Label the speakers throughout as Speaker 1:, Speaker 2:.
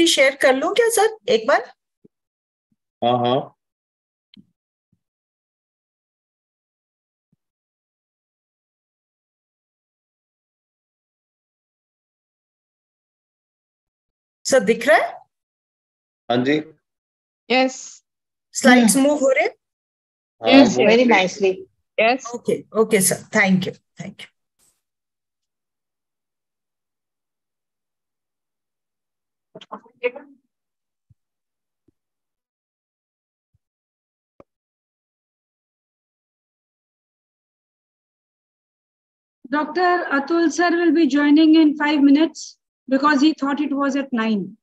Speaker 1: PPT share कर लूं क्या सर एक बार?
Speaker 2: हाँ हाँ
Speaker 1: सर दिख रहा है?
Speaker 2: हाँ जी
Speaker 3: Yes.
Speaker 1: स्लाइड्स मूव हो रहे?
Speaker 3: Yes.
Speaker 2: हाँ,
Speaker 3: Very
Speaker 2: वो-
Speaker 3: nicely. Yes.
Speaker 1: Okay okay sir, thank you thank you.
Speaker 4: Dr. Atul sir will be joining in 5 minutes because he thought it was at 9.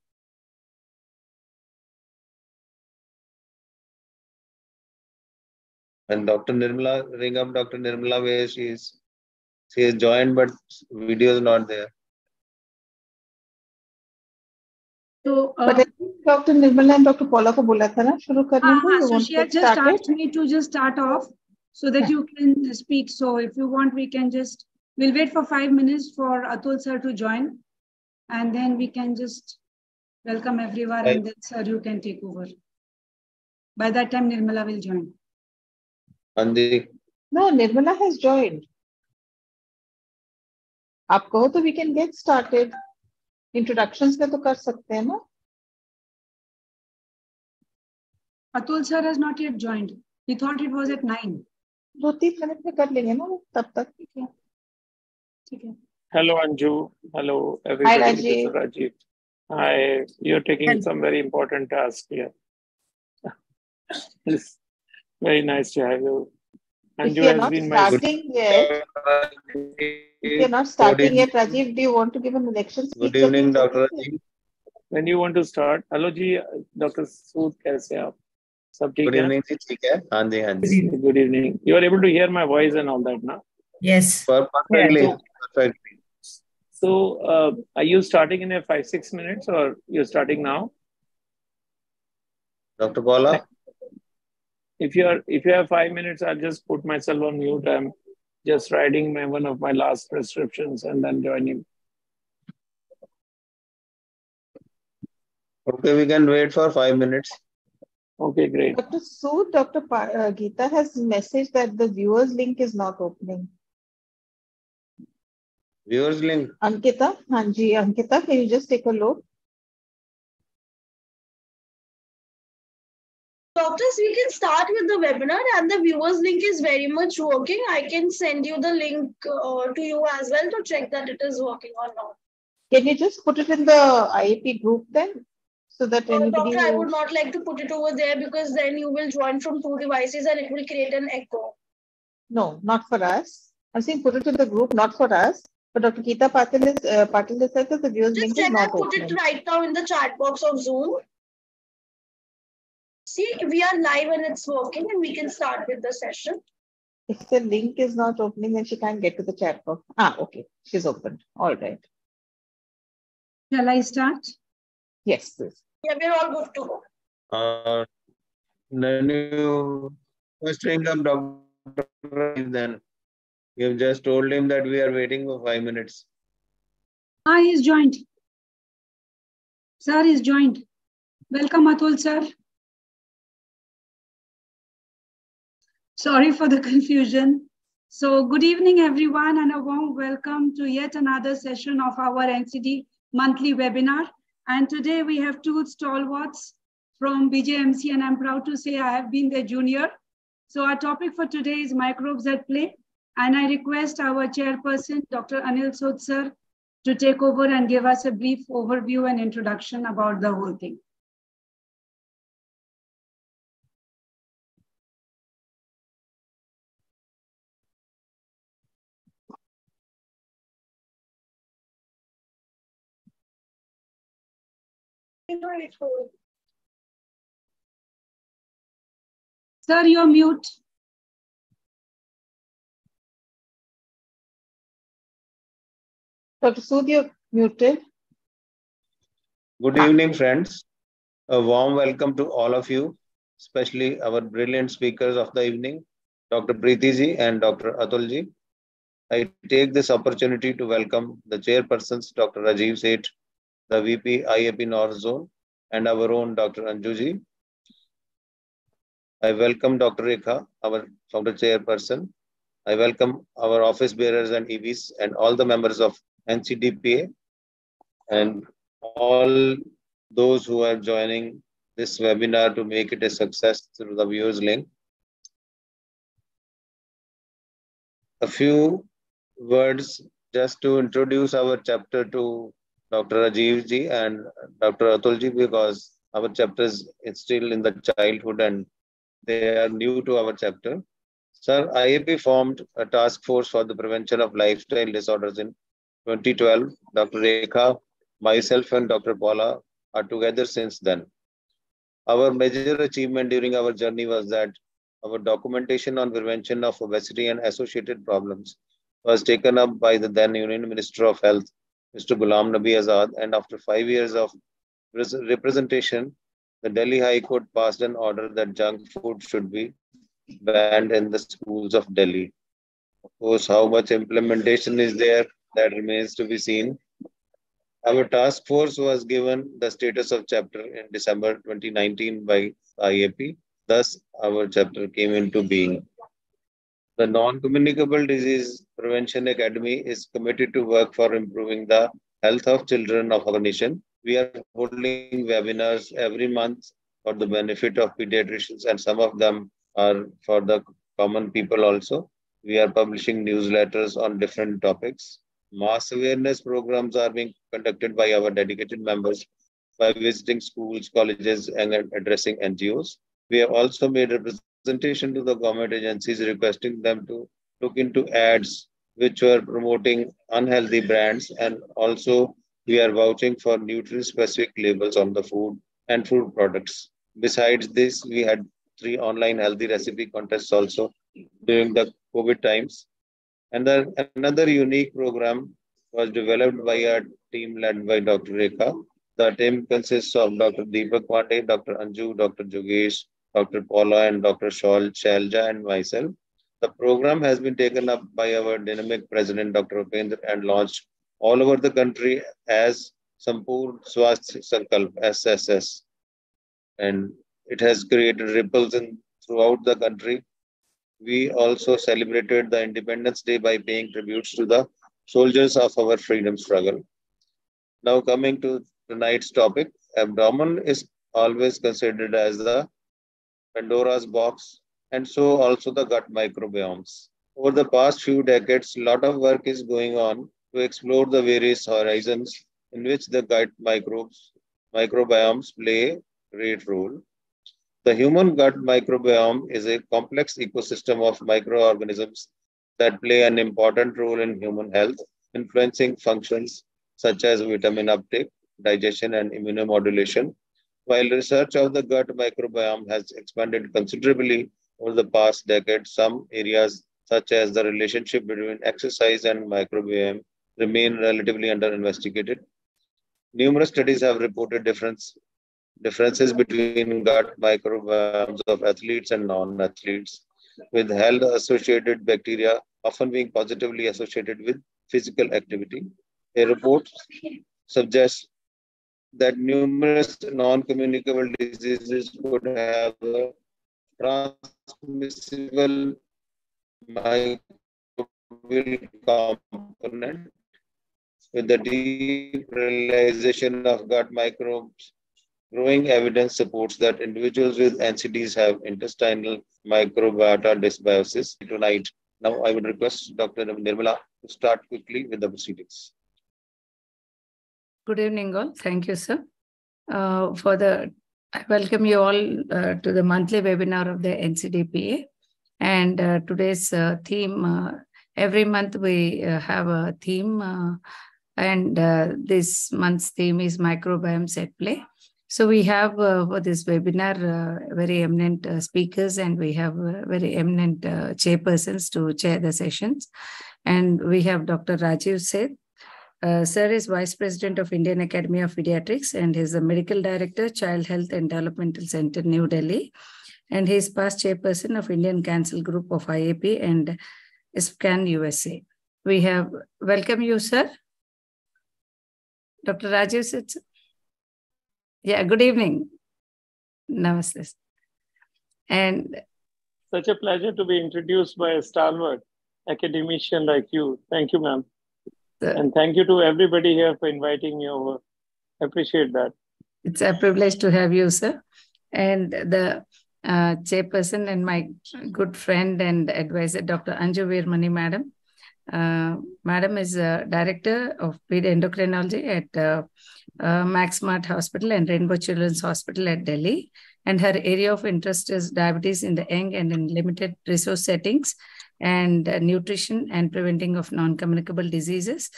Speaker 2: and Dr. Nirmala, ring up Dr. Nirmala where she is joined but video is not there.
Speaker 4: So,
Speaker 3: But I think Dr. Nirmala and Dr. Paula को बोला था ना शुरू करने को. You
Speaker 4: so
Speaker 3: want
Speaker 4: she
Speaker 3: to
Speaker 4: had
Speaker 3: get
Speaker 4: just
Speaker 3: started?
Speaker 4: asked me to just start off so that you can speak. So if you want, we can just, we'll wait for 5 minutes for Atul sir to join, and then we can just welcome everyone, and then sir, you can take over. By that time, Nirmala will join.
Speaker 2: Anji,
Speaker 3: No, Nirmala has joined. आप कहो तो we can get started. Introductions में तो कर सकते हैं ना?
Speaker 4: Atul sir has not yet joined. He thought it was at 9.
Speaker 3: 2-3 minute में कर लेंगे ना तब तक.
Speaker 4: ठीक है.
Speaker 5: Hello, Anju. Hello, everybody.
Speaker 3: Hi,
Speaker 5: This is
Speaker 3: Rajiv.
Speaker 5: Rajiv. Hi, you're taking
Speaker 1: Hello.
Speaker 5: some very important task here. It's very nice to have you.
Speaker 3: If
Speaker 5: Anju
Speaker 3: you're
Speaker 5: has
Speaker 3: not
Speaker 5: been my.
Speaker 3: starting yet, if you're not starting yet, Rajiv, do you want to give an election speech?
Speaker 2: good evening, Dr. Rajiv.
Speaker 5: When you want to start, hello ji, Dr. Sood, कैसे हैं आप? सब ठीक
Speaker 2: Good
Speaker 5: है?
Speaker 2: evening, जी, ठीक है? हाँ जी, हाँ जी.
Speaker 5: Good evening. You are able to hear my voice and all that, na?
Speaker 1: Yes.
Speaker 2: Perfectly, perfectly.
Speaker 5: So, are you starting in a 5-6 minutes, or you're starting now?
Speaker 2: Dr. Paula?
Speaker 5: If you have 5 minutes, I'll just put myself on mute. I'm just writing one of my last prescriptions and then joining.
Speaker 2: Okay, we can wait for 5 minutes.
Speaker 5: Okay, great.
Speaker 3: Dr. Sood, Dr. Geeta has messaged that the viewers link is not opening.
Speaker 2: Viewers link.
Speaker 3: Ankita, Hanji, Ankita, can you just take a look?
Speaker 6: Doctors, we can start with the webinar, and the viewers link is very much working. I can send you the link to you as well to check that it is working or not.
Speaker 3: Can you just put it in the IAP group then? So that anybody
Speaker 6: Doctor, I would not like to put it over there because then you will join from 2 devices and it will create an echo.
Speaker 3: No, not for us. I'm saying put it in the group, not for us. But Dr. Geeta Patil said that the viewers link is not
Speaker 6: Put
Speaker 3: opening.
Speaker 6: it right now in the chat box of Zoom. See, we are live and it's working, and we can start with the session.
Speaker 3: If the link is not opening, then she can't get to the chat box. Okay. She's opened. All right.
Speaker 4: Shall I start?
Speaker 3: Yes, please.
Speaker 6: Yeah, we're all good to go.
Speaker 2: Then you first ring up Dr. Rajiv, then you've just told him that we are waiting for 5 minutes.
Speaker 4: He's joined. Sir is joined. Welcome, Atul sir. Sorry for the confusion. So good evening, everyone, and a warm welcome to yet another session of our NCD monthly webinar. And today we have two stalwarts from BJMC, and I'm proud to say I have been their junior. So our topic for today is microbes at play. And I request our chairperson, Dr. Anil Sood sir, to take over and give us a brief overview and introduction about the whole thing. Sir, you're mute.
Speaker 3: Dr. Sood, you're muted.
Speaker 2: Good evening, friends. A warm welcome to all of you, especially our brilliant speakers of the evening, Dr. Preeti ji and Dr. Atul ji. I take this opportunity to welcome the chairpersons, Dr. Rajiv Seth the VP IAP North Zone, and our own Dr. Anjuji. I welcome Dr. Rekha, our founder chairperson. I welcome our office bearers and EVs and all the members of NCDPA and all those who are joining this webinar to make it a success through the viewers link. A few words just to introduce our chapter to Dr. Rajiv ji and Dr. Atul ji, because our chapter is still in the childhood and they are new to our chapter. Sir, IAP formed a task force for the prevention of lifestyle disorders in 2012. Dr. Rekha, myself and Dr. Paula are together since then. Our major achievement during our journey was that our documentation on prevention of obesity and associated problems was taken up by the then Union Minister of Health, Mr. Ghulam Nabi Azad, and after 5 years of representation, the Delhi High Court passed an order that junk food should be banned in the schools of Delhi. Of course, how much implementation is there, that remains to be seen. Our task force was given the status of chapter in December 2019 by IAP. Thus, our chapter came into being. The Non-Communicable Disease Prevention Academy is committed to work for improving the health of children of our nation. We are holding webinars every month for the benefit of pediatricians, and some of them are for the common people also. We are publishing newsletters on different topics. Mass awareness programs are being conducted by our dedicated members by visiting schools, colleges, and addressing NGOs. We have also made representation to the government agencies requesting them to look into ads which were promoting unhealthy brands, and also we are vouching for nutrient-specific labels on the food and food products. Besides this, we had 3 online healthy recipe contests also during the COVID times. And then another unique program was developed by a team led by Dr. Rekha. The team consists of Dr. Deepak Pandey, Dr. Anju, Dr. Jogesh, Dr. Paula, and Dr. Shalja, and myself. The program has been taken up by our dynamic president, Dr. Upendra, and launched all over the country as Sampur Swasth Sankalp, SSS. And it has created ripples throughout the country. We also celebrated the Independence Day by paying tributes to the soldiers of our freedom struggle. Now coming to tonight's topic, abdomen is always considered as the Pandora's box, and so also the gut microbiomes. Over the past few decades, a lot of work is going on to explore the various horizons in which the gut microbiomes play a great role. The human gut microbiome is a complex ecosystem of microorganisms that play an important role in human health, influencing functions such as vitamin uptake, digestion, and immunomodulation. While research of the gut microbiome has expanded considerably over the past decade, some areas such as the relationship between exercise and microbiome remain relatively under-investigated. Numerous studies have reported differences between gut microbiomes of athletes and non-athletes, with health-associated bacteria often being positively associated with physical activity. A report suggests that numerous non-communicable diseases could have a transmissible microbial component. With the deep realization of gut microbes, growing evidence supports that individuals with NCDs have intestinal microbiota dysbiosis. Tonight, now I would request Dr. Nirmala to start quickly with the proceedings.
Speaker 7: Good evening, all. Thank you, sir. I welcome you all to the monthly webinar of the NCDPA. And today's theme, every month we have a theme, and this month's theme is microbiomes at play. So we have for this webinar very eminent speakers, and we have very eminent chairpersons to chair the sessions. And we have Dr. Rajiv Seth. Sir is Vice President of Indian Academy of Pediatrics, and he's the Medical Director, Child Health and Developmental Center, New Delhi. And he's past chairperson of Indian Council Group of IAP and SCAN USA. We have welcome you, sir. Dr. Rajiv sits. Yeah, good evening. Namaste. And
Speaker 5: such a pleasure to be introduced by a stalwart academician like you. Thank you, ma'am. And thank you to everybody here for inviting me over. I appreciate that.
Speaker 7: It's a privilege to have you, sir. And the chairperson and my good friend and advisor, Dr. Anju Veermani, madam. Madam is director of endocrinology at Max Smart Hospital and Rainbow Children's Hospital at Delhi. And her area of interest is diabetes in the young and in limited resource settings, and nutrition and preventing of non-communicable diseases.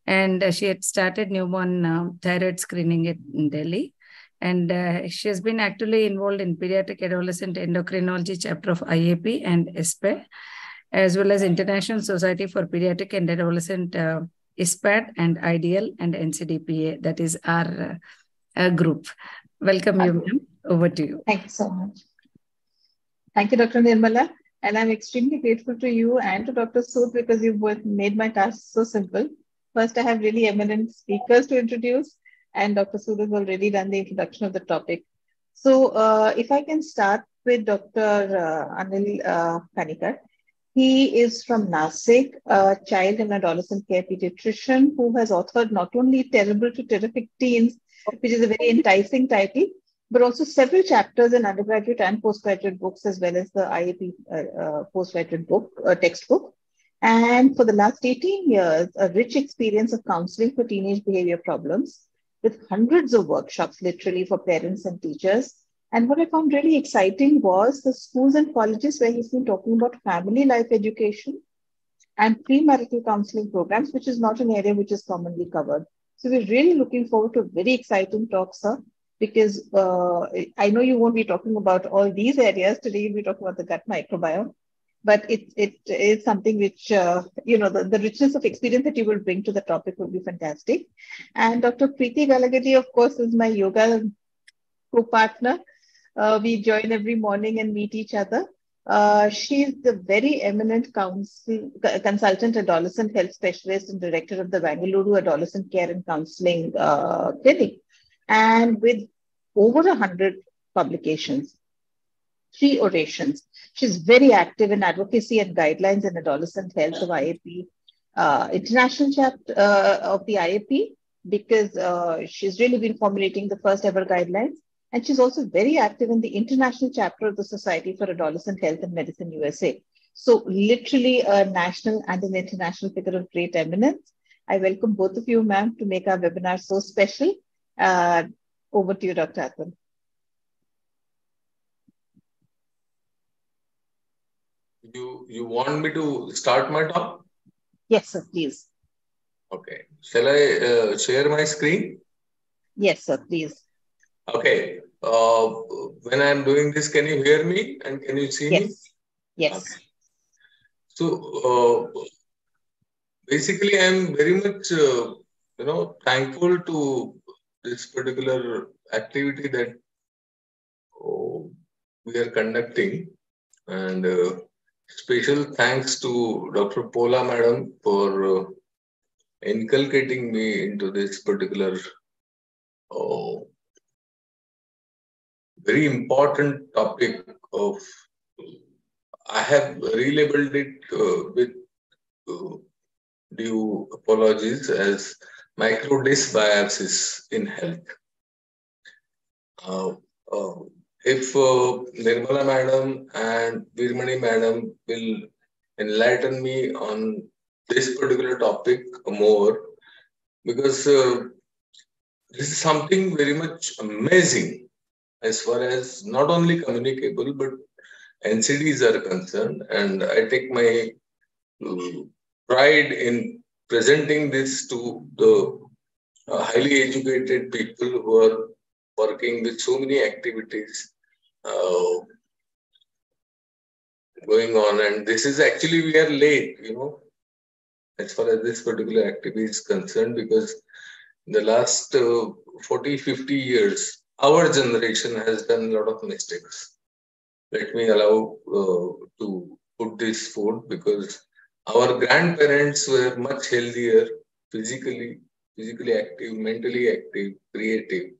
Speaker 7: And she had started newborn thyroid screening in Delhi. And she has been actively involved in pediatric adolescent endocrinology chapter of IAP and SPE, as well as International Society for Pediatric and Adolescent ISPAD and IDEAL and NCDPA. That is our group. Welcome you, ma'am. Over to you.
Speaker 3: Thank you so much. Thank you, Dr. Nirmala. And I'm extremely grateful to you and to Dr. Sood because you've both made my task so simple. First, I have really eminent speakers to introduce, and Dr. Sood has already done the introduction of the topic. So if I can start with Dr. Anil Kanikar. He is from Nasik, a child and adolescent care pediatrician who has authored not only Terrible to Terrific Teens, which is a very enticing title, but also several chapters in undergraduate and postgraduate books, as well as the IAP postgraduate book, textbook. And for the last 18 years, a rich experience of counseling for teenage behavior problems with hundreds of workshops, literally, for parents and teachers. And what I found really exciting was the schools and colleges where he's been talking about family life education and premarital counseling programs, which is not an area which is commonly covered. So we're really looking forward to a very exciting talk, sir, because I know you won't be talking about all these areas. Today, you'll be talking about the gut microbiome, but it is something which, the richness of experience that you will bring to the topic will be fantastic. And Dr. Preeti Galagadi, of course, is my yoga co-partner. We join every morning and meet each other. She's the very eminent consultant adolescent health specialist and director of the Bangalore Adolescent Care and Counseling Clinic, and with over 100 publications, 3 orations. She's very active in advocacy and guidelines in adolescent health of IAP, international chapter of the IAP, because she's really been formulating the first ever guidelines. And she's also very active in the international chapter of the Society for Adolescent Health and Medicine USA. So literally a national and an international figure of great eminence. I welcome both of you, ma'am, to make our webinar so special. Over to you, Dr. Atul.
Speaker 8: You want me to start my talk?
Speaker 3: Yes, sir, please.
Speaker 8: Okay. Shall I share my screen?
Speaker 3: Yes, sir, please.
Speaker 8: Okay. When I'm doing this, can you hear me and can you see me?
Speaker 3: Yes.
Speaker 8: Okay. So basically, I'm very much thankful to this particular activity that we are conducting, and special thanks to Dr. Pola madam for inculcating me into this particular very important topic of, I have relabeled it with due apologies as microdysbiosis in health. If Nirmala madam and Veermani madam will enlighten me on this particular topic more, because this is something very much amazing as far as not only communicable but NCDs are concerned, and I take my pride in presenting this to the highly educated people who are working with so many activities going on. And this is actually, we are late, as far as this particular activity is concerned, because in the last 40, 50 years, our generation has done a lot of mistakes. Let me allow to put this forth, because our grandparents were much healthier physically, physically active, mentally active, creative,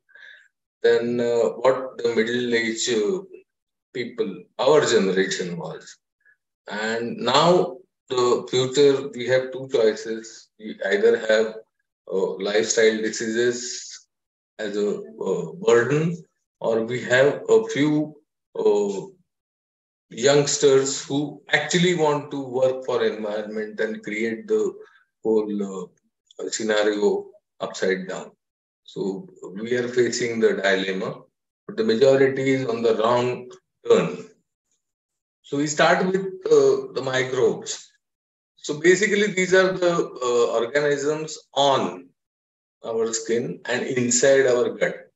Speaker 8: than what the middle-aged people, our generation was. And now the future, we have two choices. We either have lifestyle diseases as a burden, or we have a few youngsters who actually want to work for environment and create the whole scenario upside down. So we are facing the dilemma, but the majority is on the wrong turn. So we start with the microbes. So basically, these are the organisms on our skin and inside our gut,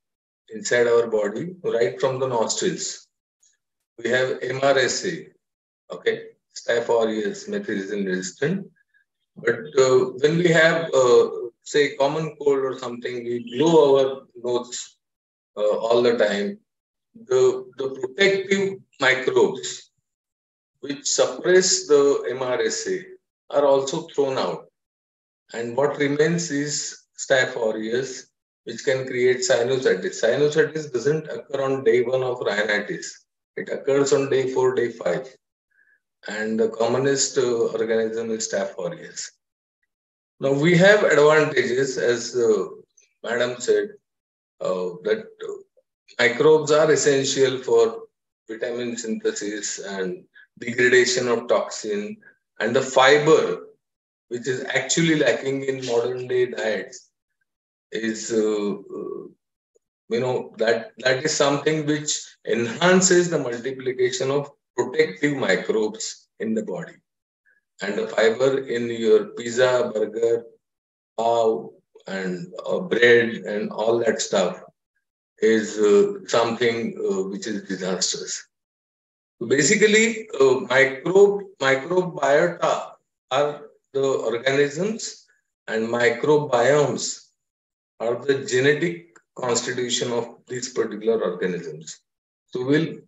Speaker 8: inside our body, right from the nostrils. We have MRSA, okay, Staph aureus methicillin resistant. But when we have, say, common cold or something, we blow our nose all the time. The protective microbes which suppress the MRSA are also thrown out. And what remains is Staph aureus, which can create sinusitis. Sinusitis doesn't occur on day 1 of rhinitis. It occurs on day 4, day 5. And the commonest organism is Staph aureus. Now we have advantages, as Madam said, that microbes are essential for vitamin synthesis and degradation of toxin, and the fiber, which is actually lacking in modern day diets, is that is something which enhances the multiplication of protective microbes in the body. And the fiber in your pizza, burger, pav, and bread and all that stuff is something which is disastrous. Basically, microbiota are the organisms, and microbiomes are the genetic constitution of these particular organisms. So we'll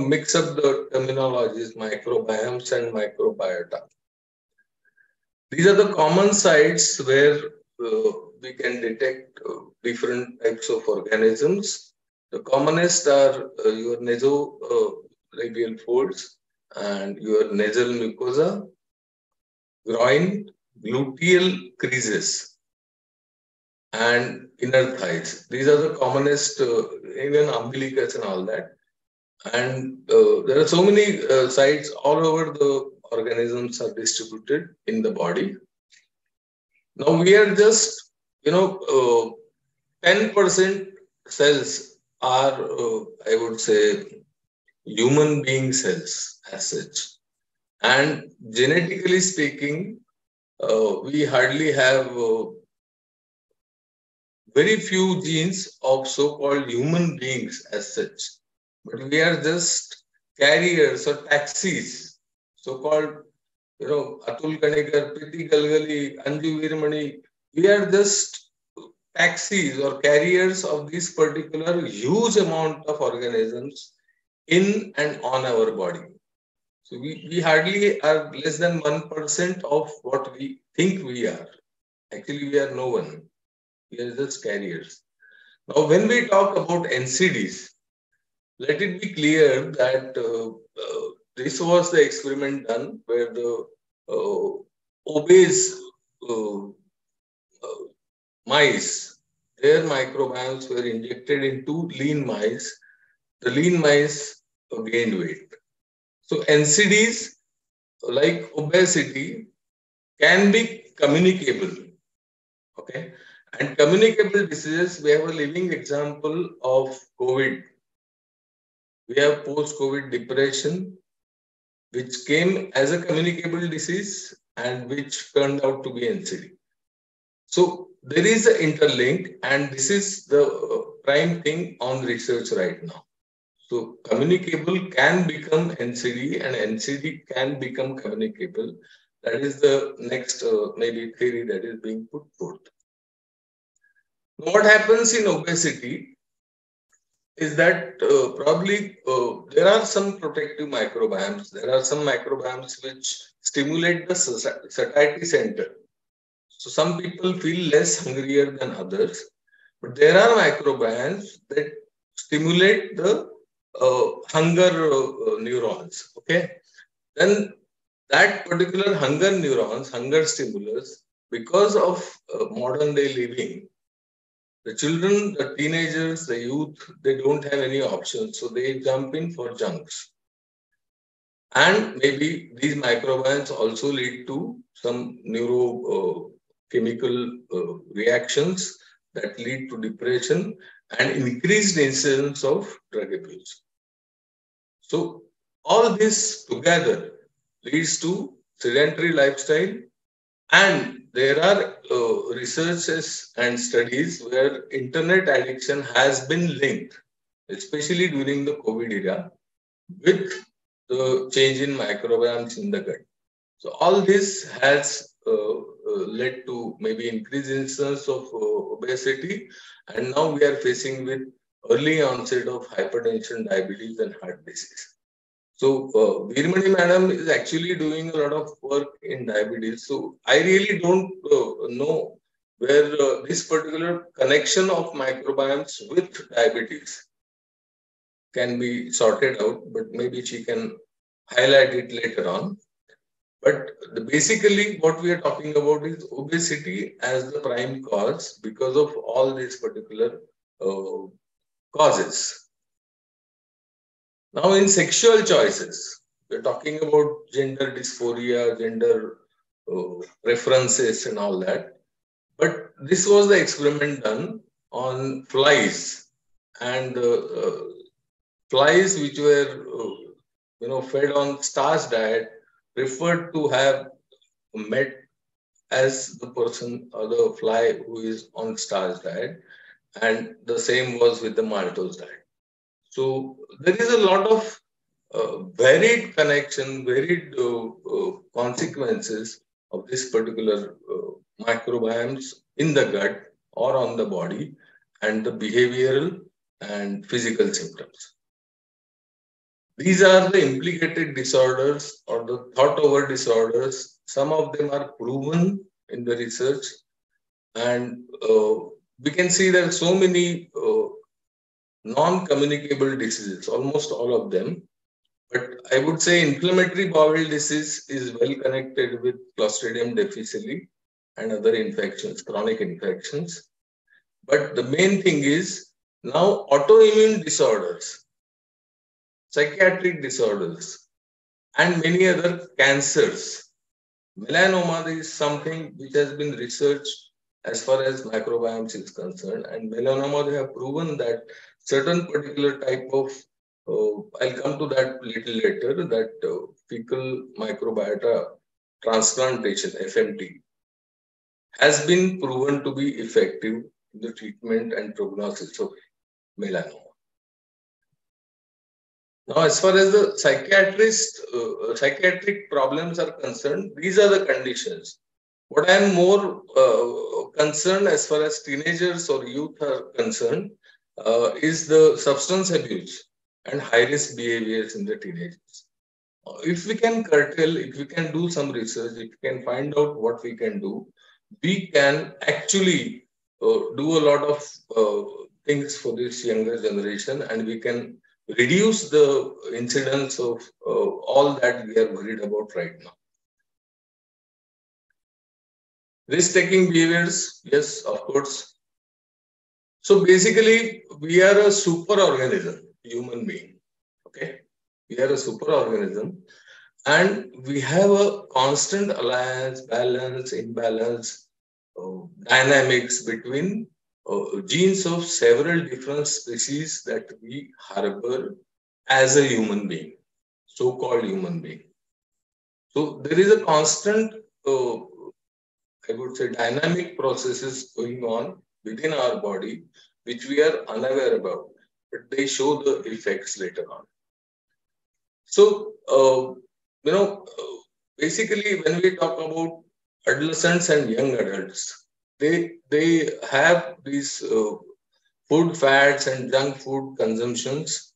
Speaker 8: mix up the terminologies, microbiomes and microbiota. These are the common sites where we can detect different types of organisms. The commonest are your nasolabial folds and your nasal mucosa, groin, gluteal creases, and inner thighs. These are the commonest, even umbilicus and all that. And there are so many sites all over the organisms are distributed in the body. Now we are just, 10% cells are, I would say, human being cells as such. And genetically speaking, we hardly have very few genes of so-called human beings as such. But we are just carriers or taxis, so-called, Atul Kanikar, Priti Galgali, Anju Virmani. We are just taxis or carriers of this particular huge amount of organisms in and on our body. So we hardly are less than 1% of what we think we are. Actually, we are no one. We are just carriers. Now, when we talk about NCDs, let it be clear that this was the experiment done where the obese mice, their microbiomes were injected into lean mice. The lean mice gained weight. So NCDs, like obesity, can be communicable. Okay, and communicable diseases, we have a living example of COVID. We have post-COVID depression, which came as a communicable disease and which turned out to be NCD. So there is an interlink, and this is the prime thing on research right now. So communicable can become NCD and NCD can become communicable. That is the next maybe theory that is being put forth. What happens in obesity is that probably there are some protective microbiomes. There are some microbiomes which stimulate the satiety center. So some people feel less hungrier than others, but there are microbiomes that stimulate the hunger neurons. Okay, then that particular hunger neurons, hunger stimulus, because of modern day living, the children, the teenagers, the youth, they don't have any options, so they jump in for junks. And maybe these microbiomes also lead to some neurochemical reactions that lead to depression and increased incidence of drug abuse. So all this together leads to sedentary lifestyle, and there are researches and studies where internet addiction has been linked, especially during the COVID era, with the change in microbiomes in the gut. So all this has led to maybe increased incidence of obesity, and now we are facing with early onset of hypertension, diabetes, and heart disease. So Veermani madam is actually doing a lot of work in diabetes. So I really don't know where this particular connection of microbiomes with diabetes can be sorted out, but maybe she can highlight it later on. But basically what we are talking about is obesity as the prime cause because of all these particular causes. Now in sexual choices, we're talking about gender dysphoria, gender preferences and all that. But this was the experiment done on flies, and flies which were fed on starch diet preferred to have met as the person or the fly who is on starch diet, and the same was with the maltose diet. So there is a lot of varied connection, varied consequences of this particular microbiomes in the gut or on the body, and the behavioral and physical symptoms. These are the implicated disorders or the thought over disorders. Some of them are proven in the research, and we can see there are so many non-communicable diseases, almost all of them. But I would say inflammatory bowel disease is well connected with Clostridium difficile and other infections, chronic infections. But the main thing is now autoimmune disorders, psychiatric disorders, and many other cancers. Melanoma is something which has been researched as far as microbiomes is concerned, and melanoma, they have proven that certain particular type of, I'll come to that little later, that fecal microbiota transplantation, FMT, has been proven to be effective in the treatment and prognosis of melanoma. Now, as far as the psychiatric problems are concerned, these are the conditions. What I am more concerned as far as teenagers or youth are concerned is the substance abuse and high-risk behaviors in the teenagers. If we can curtail, if we can do some research, if we can find out what we can do, we can actually do a lot of things for this younger generation, and we can reduce the incidence of all that we are worried about right now. Risk-taking behaviors, yes, of course. So basically, we are a super organism, human being. Okay, we are a super organism, and we have a constant alliance, balance, imbalance, dynamics between genes of several different species that we harbor as a human being, so-called human being. So there is a constant, I would say, dynamic processes going on within our body, which we are unaware about, but they show the effects later on. So, basically, when we talk about adolescents and young adults, they have these food fads and junk food consumptions.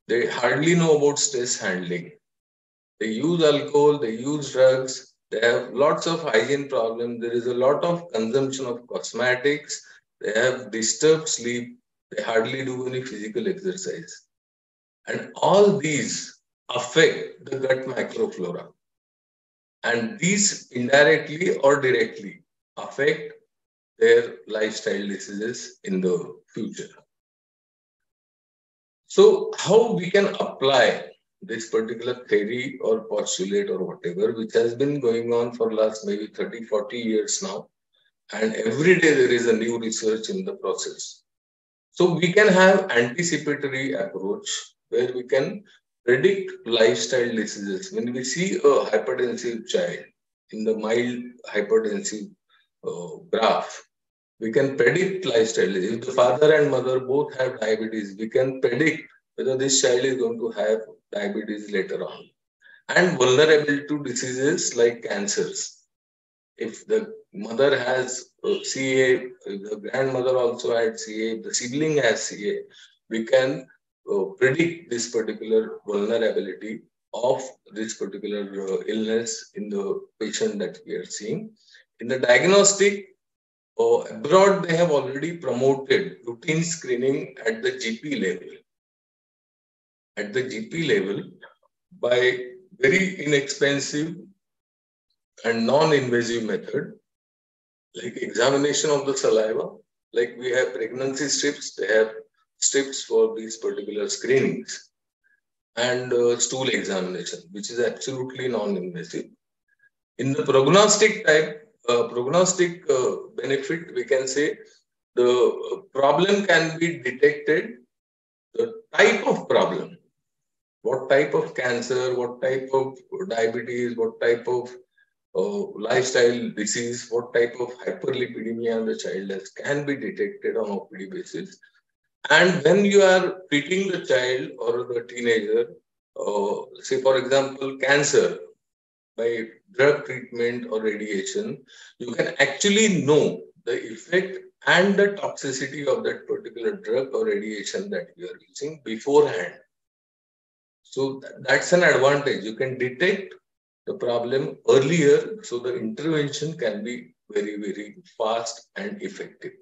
Speaker 8: They hardly know about stress handling. They use alcohol, they use drugs, They have lots of hygiene problems. There is a lot of consumption of cosmetics. They have disturbed sleep. They hardly do any physical exercise. And all these affect the gut microflora. And these indirectly or directly affect their lifestyle diseases in the future. So how we can apply this particular theory or postulate or whatever, which has been going on for last maybe 30, 40 years now. And every day there is a new research in the process. So we can have anticipatory approach where we can predict lifestyle diseases. When we see a hypertensive child in the mild hypertensive graph, we can predict lifestyle. If the father and mother both have diabetes, we can predict whether this child is going to have diabetes later on. And vulnerable to diseases like cancers. If the mother has CA, if the grandmother also had CA, if the sibling has CA, we can predict this particular vulnerability of this particular illness in the patient that we are seeing. In the diagnostic, abroad they have already promoted routine screening at the GP level. At the GP level, by very inexpensive and non-invasive method, like examination of the saliva, like we have pregnancy strips, they have strips for these particular screenings, and stool examination, which is absolutely non-invasive. In the prognostic type, benefit, we can say the problem can be detected, the type of problem, what type of cancer, what type of diabetes, what type of lifestyle disease, what type of hyperlipidemia the child has, can be detected on OPD basis. And when you are treating the child or the teenager, say for example, cancer, by drug treatment or radiation, you can actually know the effect and the toxicity of that particular drug or radiation that you are using beforehand. So that's an advantage. You can detect the problem earlier, so the intervention can be very, very fast and effective.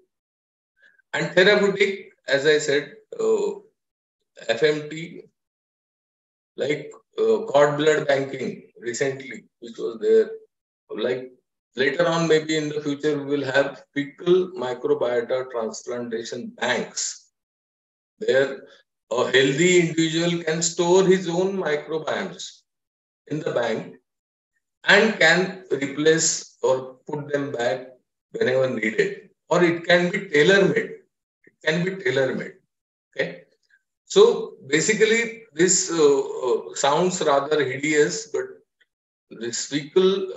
Speaker 8: And therapeutic, as I said, FMT, like cord blood banking recently, which was there, like later on, maybe in the future, we will have fecal microbiota transplantation banks, where a healthy individual can store his own microbiomes in the bank and can replace or put them back whenever needed. Or it can be tailor-made. It can be tailor-made. Okay. So basically, this sounds rather hideous, but this fecal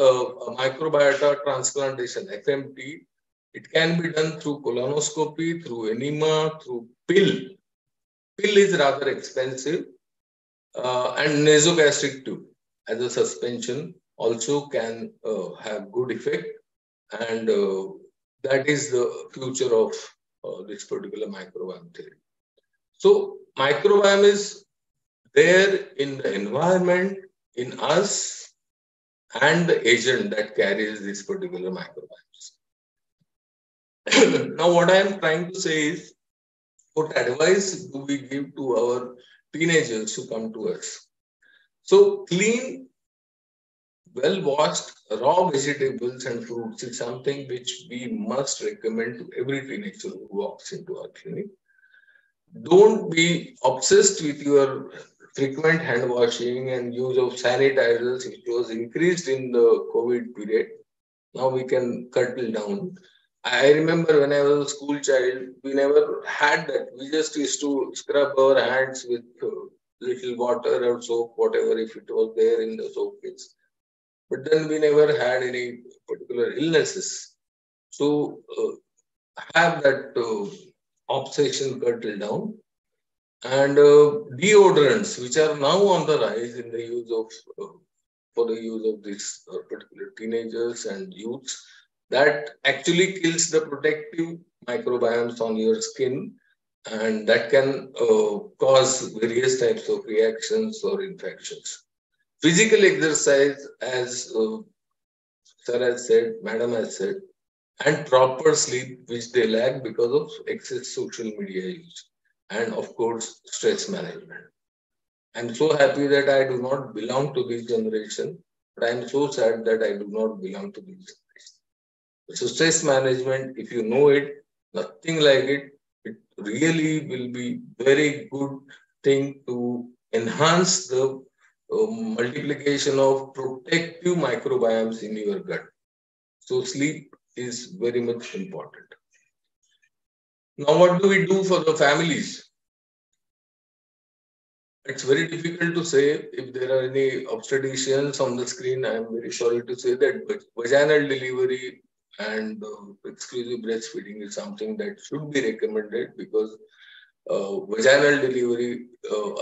Speaker 8: microbiota transplantation, FMT, it can be done through colonoscopy, through enema, through pill. Pill is rather expensive, and nasogastric tube as a suspension also can have good effect, and that is the future of this particular microbiome theory. So microbiome is there in the environment, in us, and the agent that carries this particular microbiomes. Now what I am trying to say is, what advice do we give to our teenagers who come to us? So clean, well-washed raw vegetables and fruits is something which we must recommend to every teenager who walks into our clinic. Don't be obsessed with your frequent hand washing and use of sanitizers, which was increased in the COVID period. Now we can curtail down. I remember when I was a school child, we never had that. We just used to scrub our hands with little water or soap, whatever, if it was there in the soap kits. But then we never had any particular illnesses. So have that obsession curtailed down. And deodorants, which are now on the rise in the use of, for the use of these particular teenagers and youths, that actually kills the protective microbiomes on your skin, and that can cause various types of reactions or infections. Physical exercise, as sir has said, madam has said, and proper sleep, which they lack because of excess social media use, and of course, stress management. I'm so happy that I do not belong to this generation, but I'm so sad that I do not belong to this generation. So stress management, if you know it, nothing like it, it really will be very good thing to enhance the multiplication of protective microbiomes in your gut. So sleep is very much important. Now, what do we do for the families? It's very difficult to say if there are any obstetricians on the screen. I am very sorry to say that vaginal delivery and exclusive breastfeeding is something that should be recommended, because vaginal delivery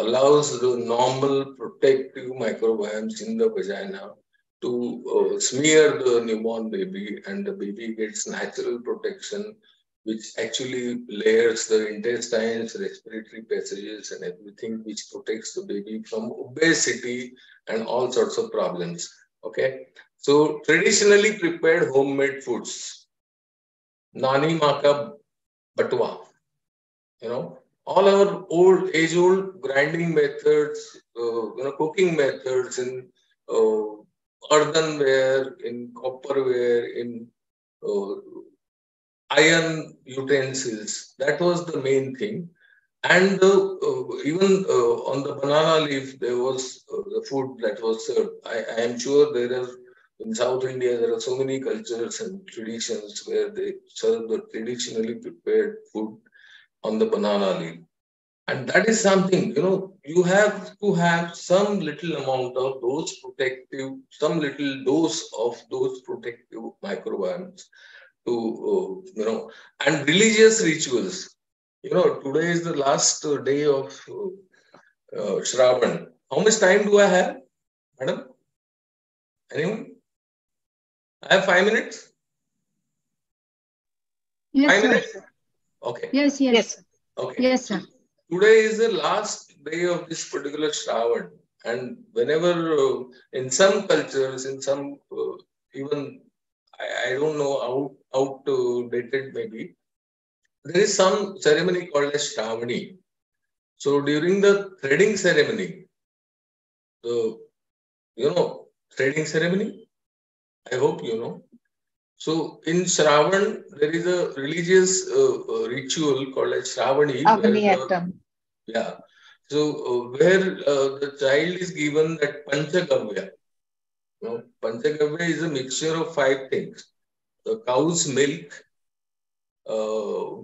Speaker 8: allows the normal protective microbiomes in the vagina to smear the newborn baby, and the baby gets natural protection, which actually layers the intestines, respiratory passages, and everything, which protects the baby from obesity and all sorts of problems. Okay, so traditionally prepared homemade foods, nani maka batwa, all our age-old grinding methods, cooking methods in earthenware, in copperware, in iron utensils. That was the main thing. And even on the banana leaf, there was the food that was served. I am sure there are, in South India, there are so many cultures and traditions where they serve the traditionally prepared food on the banana leaf. And that is something, you have to have some little amount of those protective, some little dose of those protective microbiomes to, and religious rituals. Today is the last day of Shravan. How much time do I have, madam? Anyone? I have 5 minutes?
Speaker 4: Yes,
Speaker 8: 5
Speaker 4: sir.
Speaker 8: minutes? Okay.
Speaker 4: Yes.
Speaker 8: Okay.
Speaker 4: Yes, sir.
Speaker 8: Today is the last day of this particular Shravan. And whenever in some cultures, in some even, I don't know how outdated maybe, there is some ceremony called as Shravani. So during the threading ceremony, threading ceremony, I hope you know. So in Shravan, there is a religious ritual called as Shravani. Yeah. So where the child is given that Panchagavya. Panchagavya is a mixture of 5 things: the cow's milk,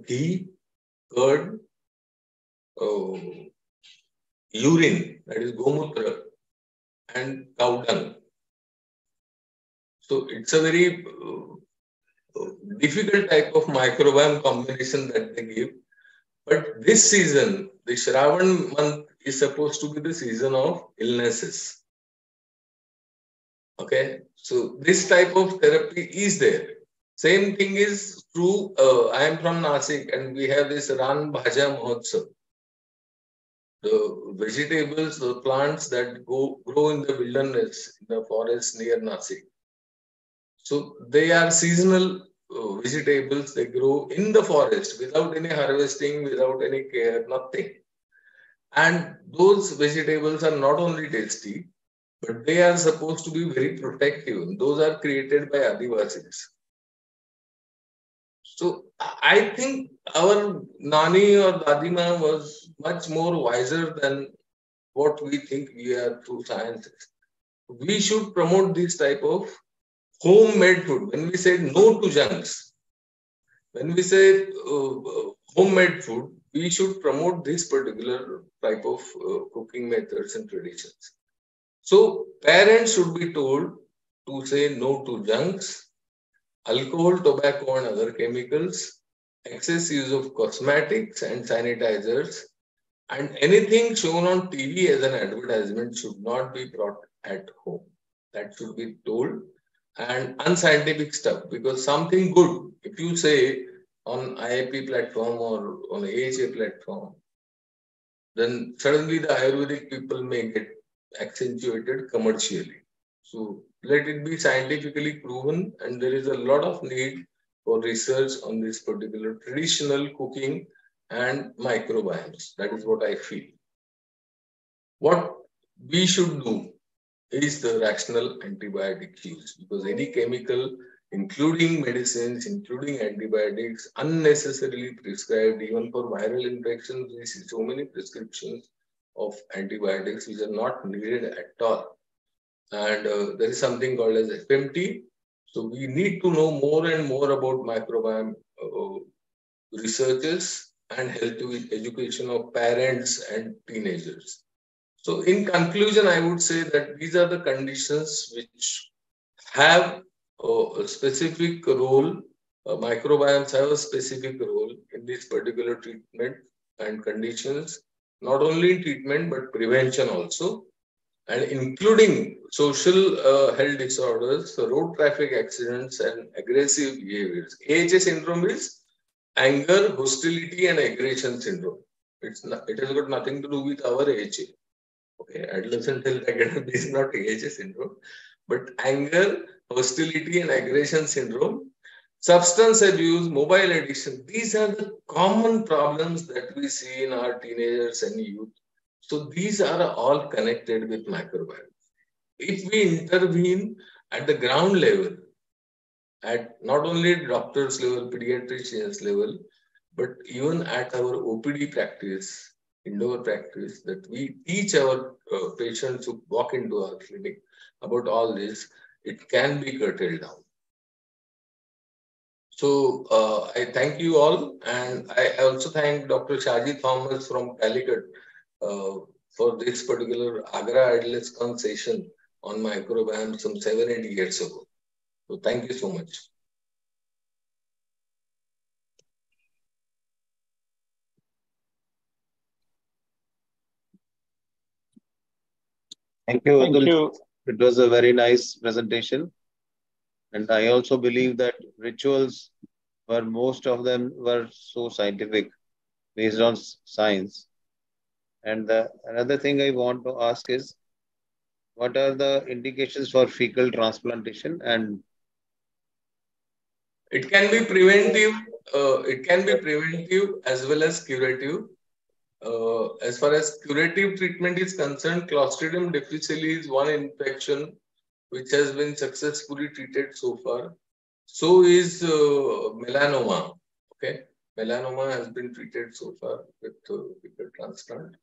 Speaker 8: ghee, curd, urine, that is gomutra, and cow dung. So it's a very difficult type of microbiome combination that they give. But this season, the Shravan month is supposed to be the season of illnesses. Okay, so this type of therapy is there. Same thing is true. I am from Nasik, and we have this Ran Bhaja Mahotsav. The vegetables, the plants that grow in the wilderness, in the forest near Nasik. So they are seasonal vegetables. They grow in the forest without any harvesting, without any care, nothing. And those vegetables are not only tasty, but they are supposed to be very protective. Those are created by Adivasis. So I think our Nani or Dadima was much more wiser than what we think we are through sciences. We should promote this type of homemade food. When we say no to junks, when we say homemade food, we should promote this particular type of cooking methods and traditions. So parents should be told to say no to junks, alcohol, tobacco, and other chemicals, excess use of cosmetics and sanitizers, and anything shown on TV as an advertisement should not be brought at home. That should be told. And unscientific stuff, because something good, if you say on IIP platform or on AHA platform, then suddenly the Ayurvedic people may get accentuated commercially. So let it be scientifically proven, and there is a lot of need for research on this particular traditional cooking and microbiomes. That is what I feel. What we should do is the rational antibiotic use, because any chemical, including medicines, including antibiotics, unnecessarily prescribed. Even for viral infections, we see so many prescriptions of antibiotics which are not needed at all. And there is something called as FMT. So we need to know more and more about microbiome researches and health education of parents and teenagers. So in conclusion, I would say that these are the conditions which have a specific role. Microbiomes have a specific role in this particular treatment and conditions, not only in treatment but prevention also, and including social health disorders, road traffic accidents, and aggressive behaviors. AHA syndrome is anger, hostility, and aggression syndrome. It has got nothing to do with our AHA. Okay, adolescent health academy is not AHA syndrome, but anger, hostility, and aggression syndrome, substance abuse, mobile addiction. These are the common problems that we see in our teenagers and youth. So these are all connected with microbiome. If we intervene at the ground level, at not only doctors level, pediatricians level, but even at our OPD practice, indoor practice, that we teach our patients who walk into our clinic about all this, it can be curtailed down. So I thank you all, and I also thank Dr. Shaji Thomas from Calicut for this particular Agra Adolescent session on microbiome some 7-8 years ago. So thank you so much.
Speaker 2: Thank you,
Speaker 5: Thank
Speaker 2: Atul.
Speaker 5: you.
Speaker 2: It was a very nice presentation. And I also believe that rituals were, most of them were so scientific, based on science. And another thing I want to ask is, what are the indications for fecal transplantation? And
Speaker 8: it can be preventive. It can be preventive as well as curative. As far as curative treatment is concerned, Clostridium difficile is one infection which has been successfully treated so far. So is melanoma. Okay, melanoma has been treated so far with fecal transplant.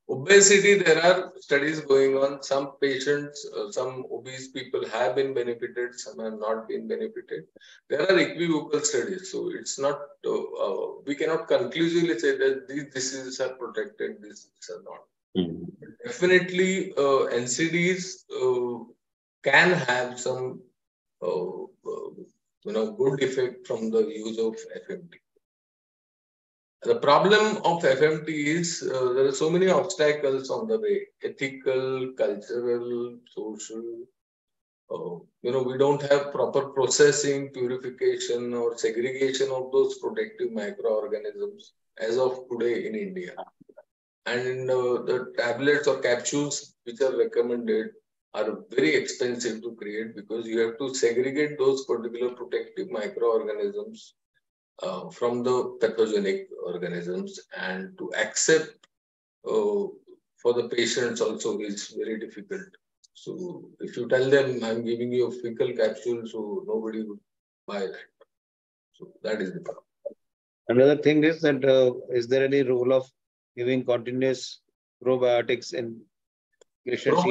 Speaker 8: Obesity, there are studies going on. Some patients, some obese people have been benefited, some have not been benefited. There are equivocal studies, so it's not, we cannot conclusively say that these diseases are protected, these are not. Definitely, NCDs can have some, good effect from the use of FMT. The problem of FMT is there are so many obstacles on the way: ethical, cultural, social. We don't have proper processing, purification, or segregation of those protective microorganisms as of today in India. And the tablets or capsules which are recommended are very expensive to create, because you have to segregate those particular protective microorganisms from the pathogenic organisms, and to accept for the patients also is very difficult. So if you tell them I'm giving you a fecal capsule, so nobody would buy that. So that is the problem.
Speaker 2: another thing is that is there any role of giving continuous probiotics in patients?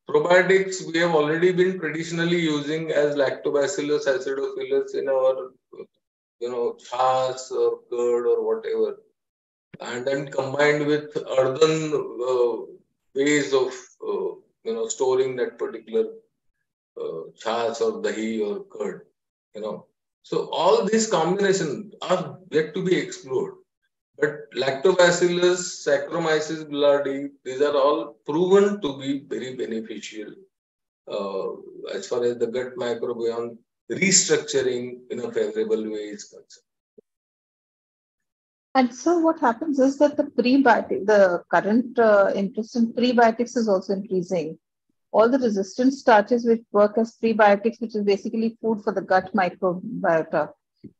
Speaker 8: Probiotics we have already been traditionally using as Lactobacillus acidophilus in our chas or curd or whatever, and then combined with earthen ways of storing that particular chas or dahi or curd, So all these combinations are yet to be explored. But Lactobacillus, Saccharomyces boulardii, these are all proven to be very beneficial as far as the gut microbiome restructuring in a favorable way is concerned.
Speaker 3: And so what happens is that the current interest in prebiotics is also increasing. all the resistant starches which work as prebiotics, which is basically food for the gut microbiota,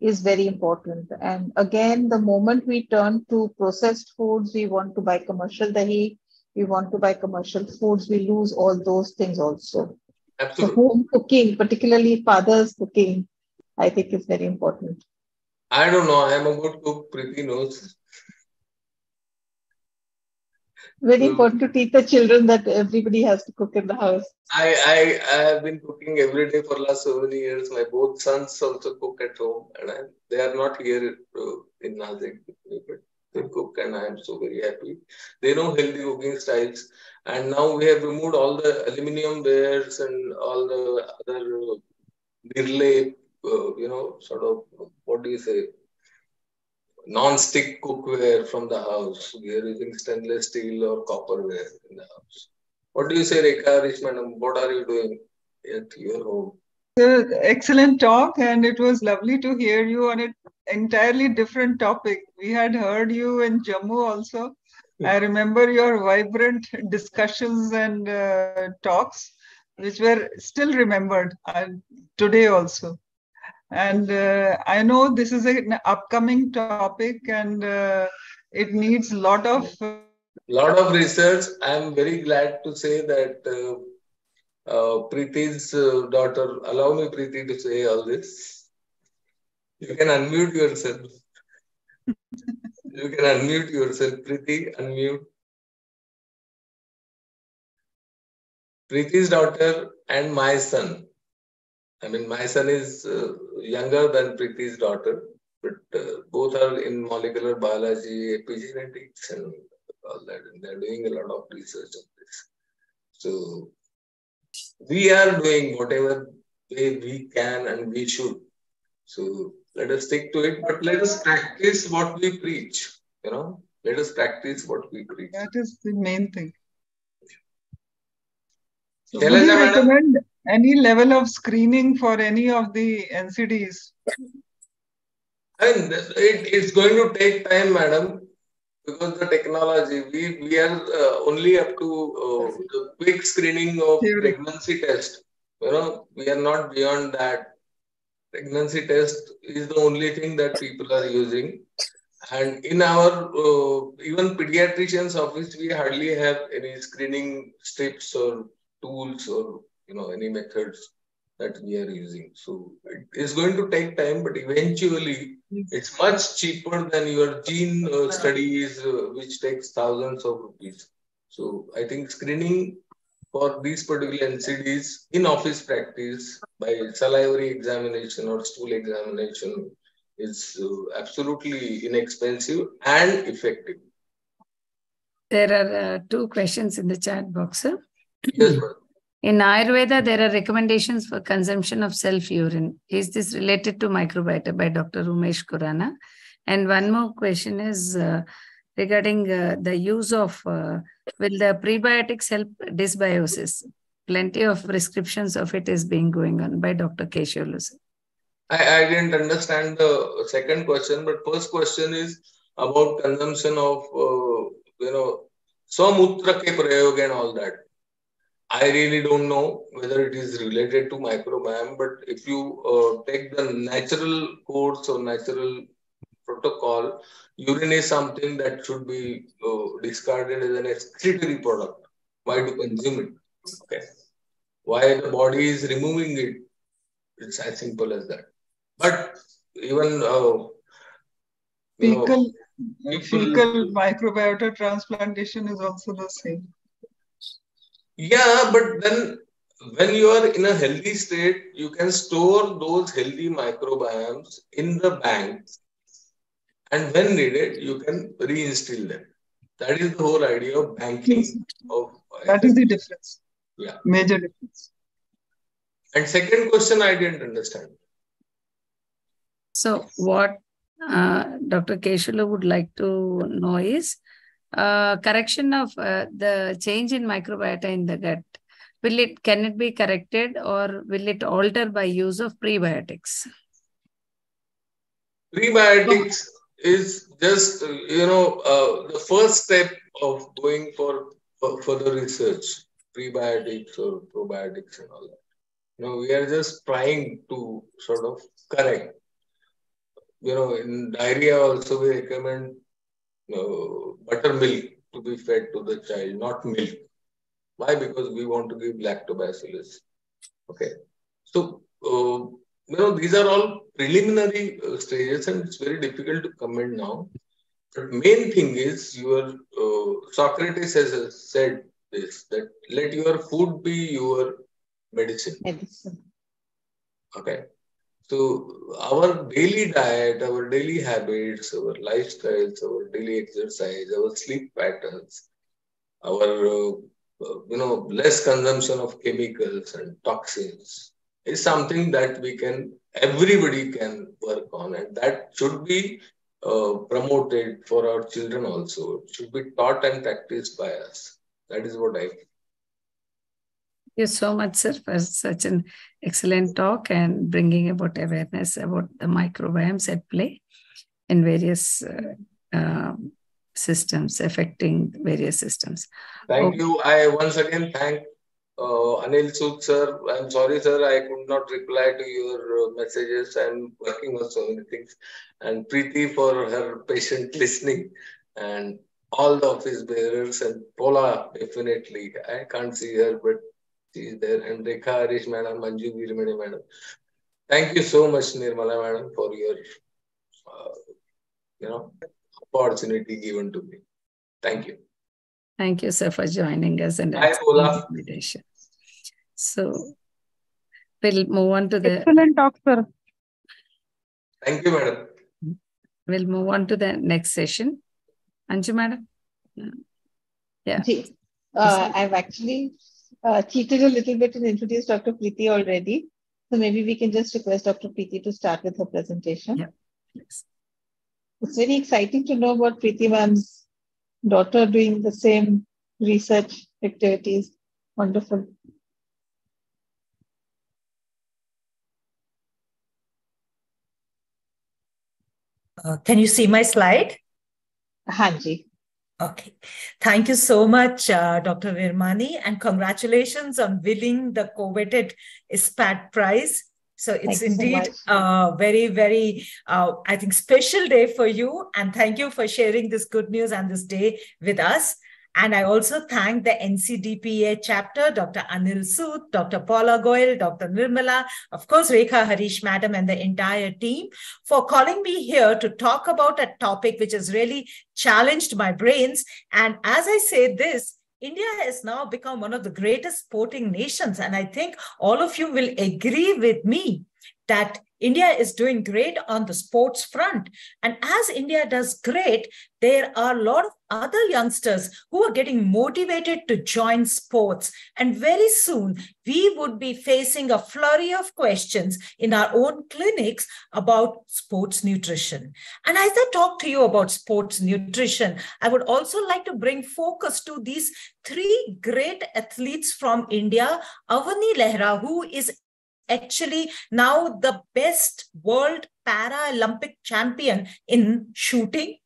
Speaker 3: is very important. And again, the moment we turn to processed foods, we want to buy commercial dahi, we want to buy commercial foods, we lose all those things also.
Speaker 8: Absolutely.
Speaker 3: So home cooking, particularly father's cooking, I think is very important.
Speaker 8: I don't know. I am a good cook. Preeti knows.
Speaker 3: Very important to teach the children that everybody has to cook in the house.
Speaker 8: I have been cooking every day for last so many years. My both sons also cook at home, and they are not here in Nashik, but they cook, and I am so very happy. They know healthy cooking styles, and now we have removed all the aluminum wares and all the other Nirle, sort of, what do you say, non-stick cookware from the house. We are using stainless steel or copperware in the house. What do you say, Rekha, Rish Madam? What are you doing at your home?
Speaker 9: Excellent talk, and it was lovely to hear you on an entirely different topic. We had heard you in Jammu also. I remember your vibrant discussions and talks, which were still remembered today also. And I know this is an upcoming topic, and it needs a lot of
Speaker 8: research. I am very glad to say that Preeti's daughter, allow me, Preeti, to say all this. You can unmute yourself. You can unmute yourself, Preeti, unmute. Preeti's daughter and my son. I mean, my son is younger than Preeti's daughter, but both are in molecular biology, epigenetics, and all that. And they're doing a lot of research on this. So we are doing whatever way we can and we should. So let us stick to it, but let us practice what we preach. Let us practice what we preach.
Speaker 9: That is the main thing. So
Speaker 8: would
Speaker 9: you recommend any level of screening for any of the NCDs?
Speaker 8: I mean, it's going to take time, madam, because the technology, we are only up to the quick screening of pregnancy test. We are not beyond that. Pregnancy test is the only thing that people are using. And in our even pediatrician's office, we hardly have any screening strips or tools or any methods that we are using. So it is going to take time, but eventually it's much cheaper than your gene studies, which takes thousands of rupees. So I think screening for these particular NCDs in office practice by salivary examination or stool examination is absolutely inexpensive and effective.
Speaker 7: There are two questions in the chat box, sir.
Speaker 8: Yes, ma'am.
Speaker 7: In Ayurveda, there are recommendations for consumption of self-urine. Is this related to microbiota by Dr. Umesh Kurana? And one more question is regarding the use of, will the prebiotics help dysbiosis? Plenty of prescriptions of it is being going on by Dr. Keshav.
Speaker 8: I didn't understand the second question, but first question is about consumption of, Samutra ke prayog and all that. I really don't know whether it is related to microbiome, but if you take the natural course or natural protocol, urine is something that should be discarded as an excretory product. Why to consume it? Okay. Why the body is removing it? It's as simple as that. But even
Speaker 9: fecal microbiota transplantation is also the same.
Speaker 8: Yeah, but then when you are in a healthy state, you can store those healthy microbiomes in the bank, and when needed, you can reinstill them. That is the whole idea of banking.
Speaker 9: That is the difference.
Speaker 8: Yeah.
Speaker 9: Major difference.
Speaker 8: And second question, I didn't understand.
Speaker 7: So what Dr. Keshula would like to know is correction of the change in microbiota in the gut. Can it be corrected or will it alter by use of prebiotics?
Speaker 8: Prebiotics is just, the first step of going for the research. prebiotics or probiotics and all that. We are just trying to sort of correct. In diarrhea also we recommend buttermilk to be fed to the child, not milk. Why? Because we want to give lactobacillus. Okay. So, these are all preliminary stages and it's very difficult to comment now. But main thing is Socrates has said this, that let your food be your medicine. Okay. So our daily diet, our daily habits, our lifestyles, our daily exercise, our sleep patterns, our less consumption of chemicals and toxins is something that everybody can work on, and that should be promoted for our children also. It should be taught and practiced by us. That is what I feel.
Speaker 7: Thank you so much, sir, for such an excellent talk and bringing about awareness about the microbiomes at play in various systems, affecting various systems.
Speaker 8: Thank you. I once again thank Anil Sood, sir. I'm sorry, sir, I could not reply to your messages. I'm working on so many things. And Preeti for her patient listening, and all the office bearers, and Paula, definitely. I can't see her, but she's there. And Rekha Harish madam, Manju Veermani madam. Thank you so much, Nirmala madam, for your opportunity given to me. Thank you.
Speaker 7: Thank you, sir, for joining us and invitation. So we'll move on to the
Speaker 4: excellent talk, sir.
Speaker 8: Thank you, madam.
Speaker 7: We'll move on to the next session. Anju, madam. Yeah.
Speaker 3: I've actually cheated a little bit and introduced Dr. Preeti already. So maybe we can just request Dr. Preeti to start with her presentation.
Speaker 7: Yeah. Yes.
Speaker 3: It's very exciting to know about Preeti ma'am's daughter doing the same research activities. Wonderful.
Speaker 1: Can you see my slide?
Speaker 3: Hanji.
Speaker 1: Okay. Thank you so much, Dr. Veermani, and congratulations on winning the coveted ISPAT prize. So it's indeed a very, very, I think, special day for you. And thank you for sharing this good news and this day with us. And I also thank the NCDPA chapter, Dr. Anil Sood, Dr. Paula Goyal, Dr. Nirmala, of course, Rekha Harish madam and the entire team for calling me here to talk about a topic which has really challenged my brains. And as I say this, India has now become one of the greatest sporting nations. And I think all of you will agree with me that India is doing great on the sports front. And as India does great, there are a lot of other youngsters who are getting motivated to join sports. And very soon, we would be facing a flurry of questions in our own clinics about sports nutrition. And as I talk to you about sports nutrition, I would also like to bring focus to these three great athletes from India. Avani Lehra, who is actually now the best world Paralympic champion in shooting.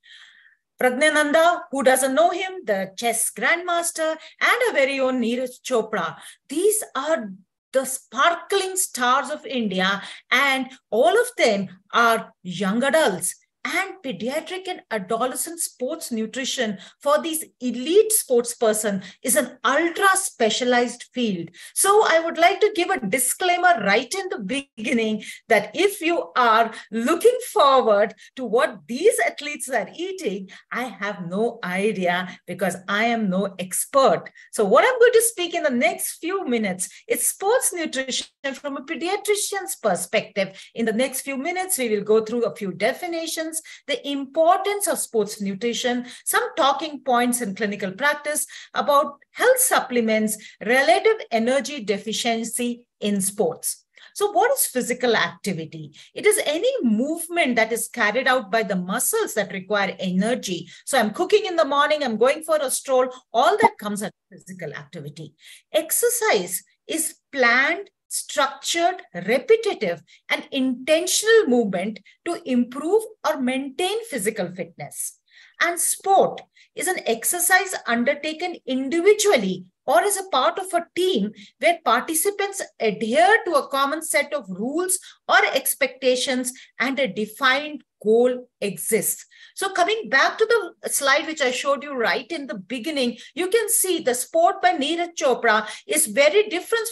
Speaker 1: Pragnananda, who doesn't know him, the chess grandmaster, and our very own Neeraj Chopra. These are the sparkling stars of India, and all of them are young adults. And pediatric and adolescent sports nutrition for these elite sports person is an ultra specialized field. So I would like to give a disclaimer right in the beginning that if you are looking forward to what these athletes are eating, I have no idea because I am no expert. So what I'm going to speak in the next few minutes is sports nutrition from a pediatrician's perspective. In the next few minutes, we will go through a few definitions, the importance of sports nutrition, some talking points in clinical practice about health supplements, relative energy deficiency in sports. So what is physical activity? It is any movement that is carried out by the muscles that require energy. So I'm cooking in the morning, I'm going for a stroll, all that comes under physical activity. Exercise is planned, structured, repetitive, and intentional movement to improve or maintain physical fitness. And sport is an exercise undertaken individually or as a part of a team where participants adhere to a common set of rules or expectations and a defined goal exists. So coming back to the slide which I showed you right in the beginning, you can see the sport by Neeraj Chopra is very different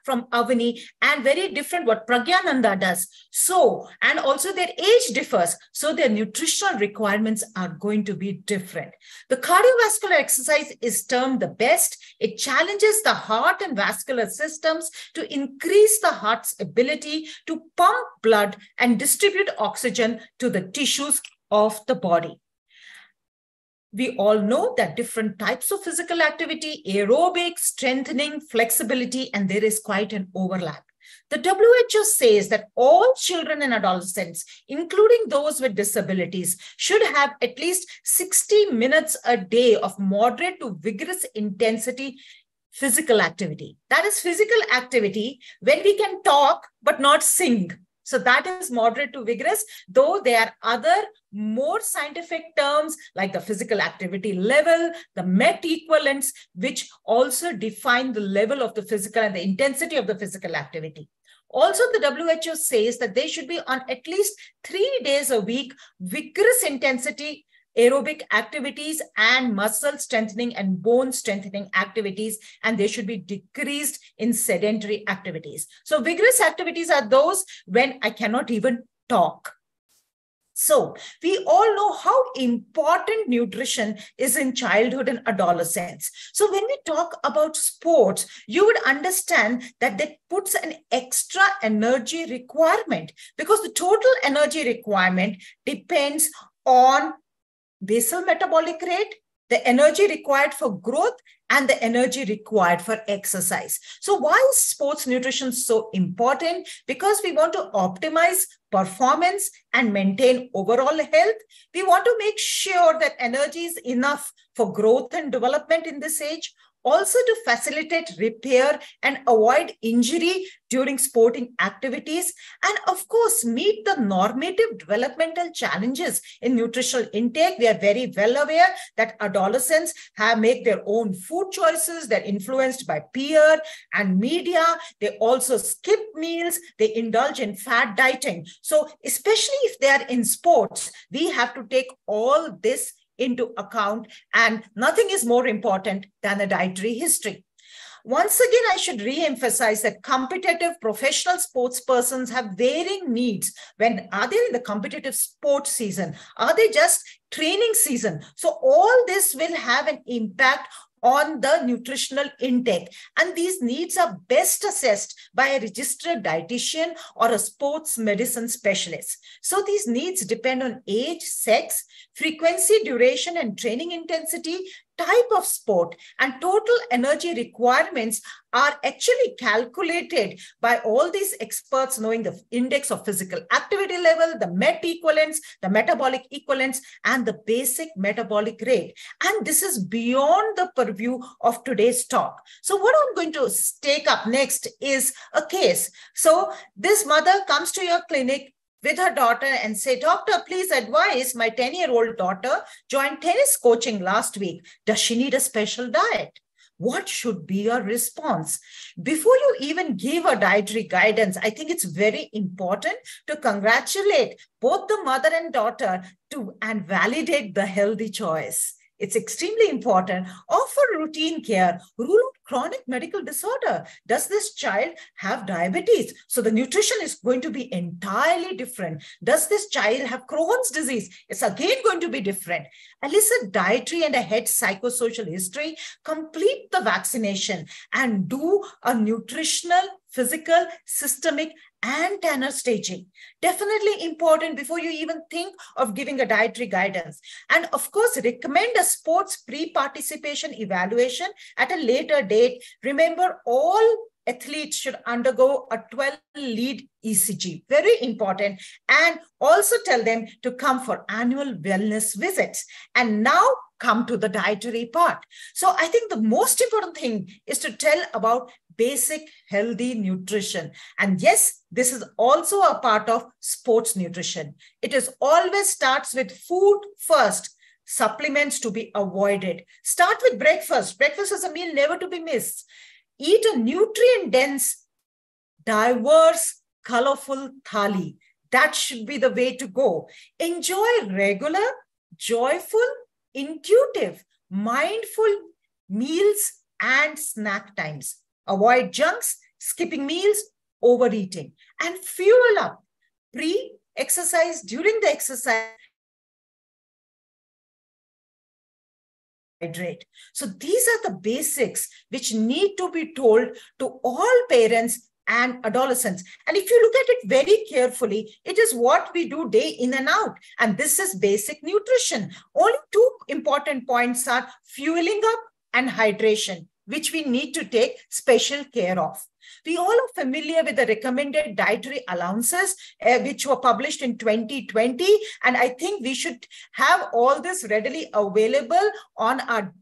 Speaker 1: from Avani, and very different what Pragyananda does. So, and also their age differs. So their nutritional requirements are going to be different. The cardiovascular exercise is termed the best. It challenges the heart and vascular systems to increase the heart's ability to pump blood and distribute oxygen to the tissues of the body. We all know that different types of physical activity, aerobic, strengthening, flexibility, and there is quite an overlap. The WHO says that all children and adolescents, including those with disabilities, should have at least 60 minutes a day of moderate to vigorous intensity physical activity. That is physical activity when we can talk but not sing. So that is moderate to vigorous, though there are other more scientific terms like the physical activity level, the MET equivalents, which also define the level of the physical and the intensity of the physical activity. Also, the WHO says that they should be on at least 3 days a week, vigorous intensity aerobic activities and muscle strengthening and bone strengthening activities, and they should be decreased in sedentary activities. So vigorous activities are those when I cannot even talk. So we all know how important nutrition is in childhood and adolescence. So when we talk about sports, you would understand that that puts an extra energy requirement, because the total energy requirement depends on basal metabolic rate, the energy required for growth, and the energy required for exercise. So why is sports nutrition so important? Because we want to optimize performance and maintain overall health. We want to make sure that energy is enough for growth and development in this age. Also to facilitate repair and avoid injury during sporting activities, and of course meet the normative developmental challenges in nutritional intake. We are very well aware that adolescents make their own food choices. They're influenced by peer and media. They also skip meals. They indulge in fad dieting. So especially if they are in sports, we have to take all this into account, and nothing is more important than the dietary history. Once again, I should re-emphasize that competitive professional sports persons have varying needs. When are they in the competitive sports season? Are they just training season? So all this will have an impact on the nutritional intake. And these needs are best assessed by a registered dietitian or a sports medicine specialist. So these needs depend on age, sex, frequency, duration, and training intensity, type of sport, and total energy requirements are actually calculated by all these experts knowing the index of physical activity level, the MET equivalents, the metabolic equivalents, and the basic metabolic rate. And this is beyond the purview of today's talk. So what I'm going to take up next is a case. So this mother comes to your clinic with her daughter and say, "Doctor, please advise, my 10-year-old daughter joined tennis coaching last week. Does she need a special diet?" What should be your response? Before you even give a dietary guidance, I think it's very important to congratulate both the mother and daughter and validate the healthy choice. It's extremely important. Offer routine care. Rule out chronic medical disorder. Does this child have diabetes? So the nutrition is going to be entirely different. Does this child have Crohn's disease? It's again going to be different. Elicit dietary and a head psychosocial history. Complete the vaccination and do a nutritional, physical, systemic, and Tanner staging. Definitely important before you even think of giving a dietary guidance. And of course, recommend a sports pre-participation evaluation at a later date. Remember, all athletes should undergo a 12-lead ECG. Very important. And also tell them to come for annual wellness visits. And now come to the dietary part. So I think the most important thing is to tell about basic healthy nutrition. And yes, this is also a part of sports nutrition. It is always starts with food first. supplements to be avoided. Start with breakfast. Breakfast is a meal never to be missed. Eat a nutrient-dense, diverse, colorful thali. That should be the way to go. Enjoy regular, joyful, intuitive, mindful meals and snack times. Avoid junks, skipping meals, overeating, and fuel up pre-exercise, during the exercise. Hydrate. So these are the basics which need to be told to all parents and adolescents. And if you look at it very carefully, it is what we do day in and out. And this is basic nutrition. Only two important points are fueling up and hydration, which we need to take special care of. We all are familiar with the recommended dietary allowances, which were published in 2020. And I think we should have all this readily available on our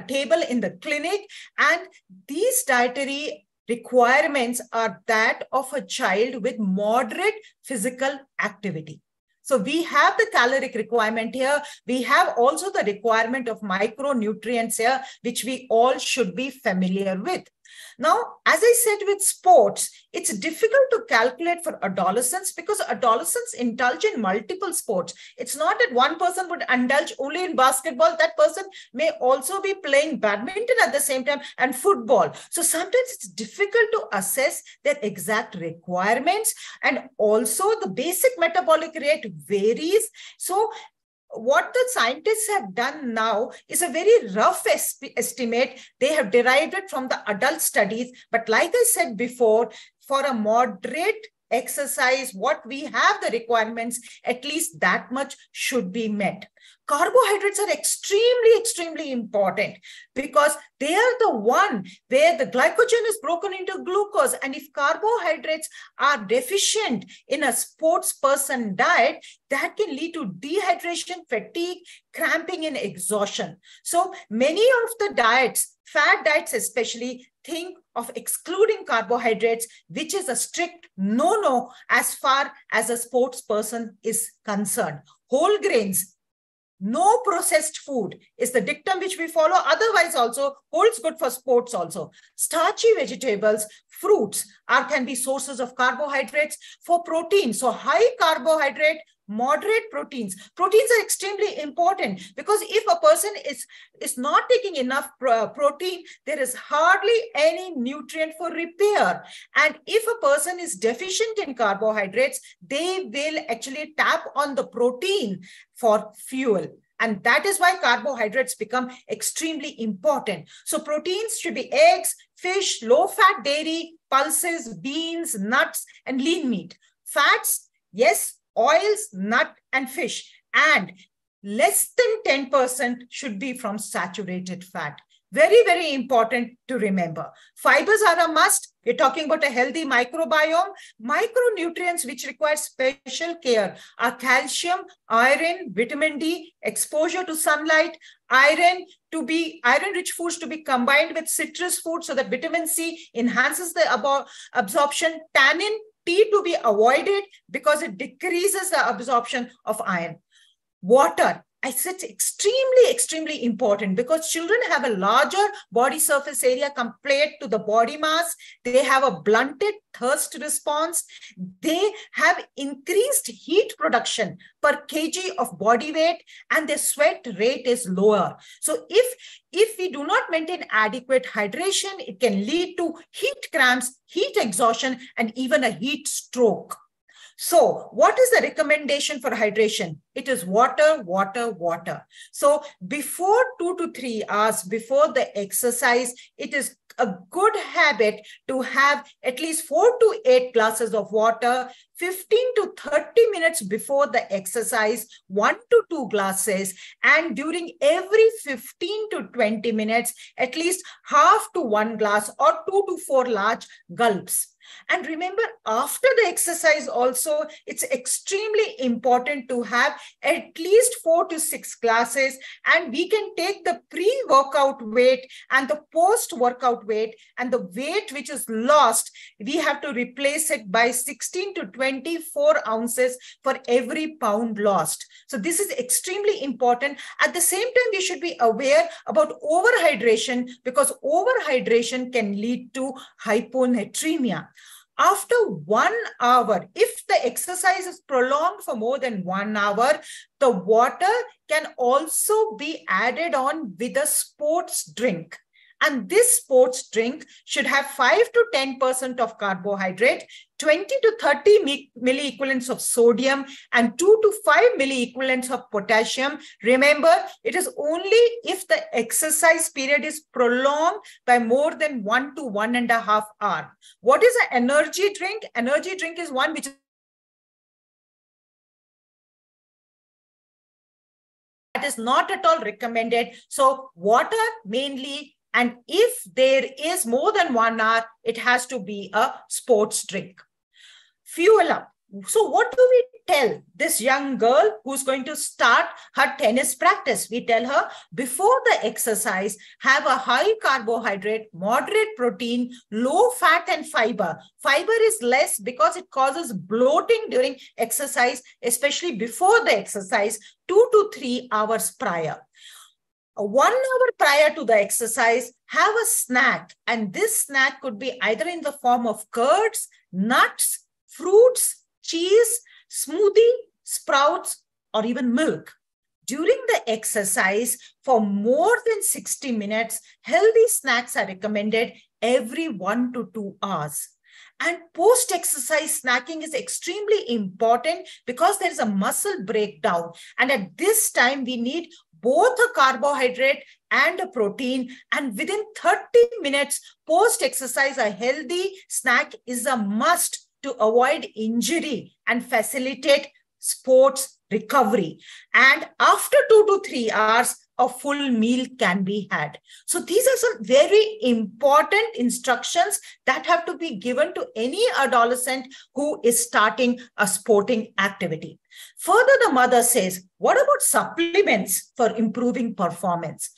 Speaker 1: table in the clinic. And these dietary requirements are that of a child with moderate physical activity. So we have the caloric requirement here. We have also the requirement of micronutrients here, which we all should be familiar with. Now, as I said with sports, it's difficult to calculate for adolescents because adolescents indulge in multiple sports. It's not that one person would indulge only in basketball. That person may also be playing badminton at the same time and football. So sometimes it's difficult to assess their exact requirements, and also the basic metabolic rate varies. So what the scientists have done now is a very rough estimate. They have derived it from the adult studies. But like I said before, for a moderate exercise, what we have the requirements, at least that much should be met. Carbohydrates are extremely, extremely important because they are the one where the glycogen is broken into glucose. And if carbohydrates are deficient in a sports person diet, that can lead to dehydration, fatigue, cramping, and exhaustion. So many of the diets, fat diets especially, think of excluding carbohydrates, which is a strict no-no as far as a sports person is concerned. Whole grains, no processed food is the dictum which we follow. Otherwise also holds good for sports also. Starchy vegetables, fruits can be sources of carbohydrates. For protein, so high carbohydrate, moderate proteins. Proteins are extremely important because if a person is not taking enough protein, there is hardly any nutrient for repair. And if a person is deficient in carbohydrates, they will actually tap on the protein for fuel. And that is why carbohydrates become extremely important. So proteins should be eggs, fish, low-fat dairy, pulses, beans, nuts, and lean meat. Fats, yes, oils, nut, and fish. And less than 10% should be from saturated fat. Very, very important to remember. Fibers are a must. We're talking about a healthy microbiome. Micronutrients which require special care are calcium, iron, vitamin D, exposure to sunlight, iron-rich foods to be combined with citrus foods so that vitamin C enhances the absorption, tannin, tea to be avoided because it decreases the absorption of iron. Water, I said extremely, extremely important because children have a larger body surface area compared to the body mass. They have a blunted thirst response. They have increased heat production per kg of body weight, and their sweat rate is lower. So if we do not maintain adequate hydration, it can lead to heat cramps, heat exhaustion, and even a heat stroke. So what is the recommendation for hydration? It is water, water, water. So before 2 to 3 hours before the exercise, it is a good habit to have at least 4 to 8 glasses of water, 15 to 30 minutes before the exercise, 1 to 2 glasses, and during every 15 to 20 minutes, at least half to 1 glass or 2 to 4 large gulps. And remember, after the exercise also, it's extremely important to have at least 4 to 6 classes, and we can take the pre-workout weight and the post-workout weight, and the weight which is lost, we have to replace it by 16 to 24 ounces for every pound lost. So this is extremely important. At the same time, we should be aware about overhydration, because overhydration can lead to hyponatremia. After 1 hour, if the exercise is prolonged for more than 1 hour, the water can also be added on with a sports drink. And this sports drink should have 5 to 10% of carbohydrate, 20 to 30 milliequivalents of sodium, and 2 to 5 milliequivalents of potassium. Remember, it is only if the exercise period is prolonged by more than 1 to 1.5 hours. What is an energy drink? Energy drink is one which that is not at all recommended. So water mainly. And if there is more than 1 hour, it has to be a sports drink. Fuel up. So what do we tell this young girl who's going to start her tennis practice? We tell her, before the exercise, have a high carbohydrate, moderate protein, low fat and fiber. Fiber is less because it causes bloating during exercise, especially before the exercise, 2 to 3 hours prior. 1 hour prior to the exercise, have a snack. And this snack could be either in the form of curds, nuts, fruits, cheese, smoothie, sprouts, or even milk. During the exercise, for more than 60 minutes, healthy snacks are recommended every 1 to 2 hours. And post-exercise snacking is extremely important because there is a muscle breakdown. And at this time, we need both a carbohydrate and a protein. And within 30 minutes post-exercise, a healthy snack is a must to avoid injury and facilitate sports recovery. And after 2 to 3 hours, a full meal can be had. So these are some very important instructions that have to be given to any adolescent who is starting a sporting activity. Further, the mother says, what about supplements for improving performance?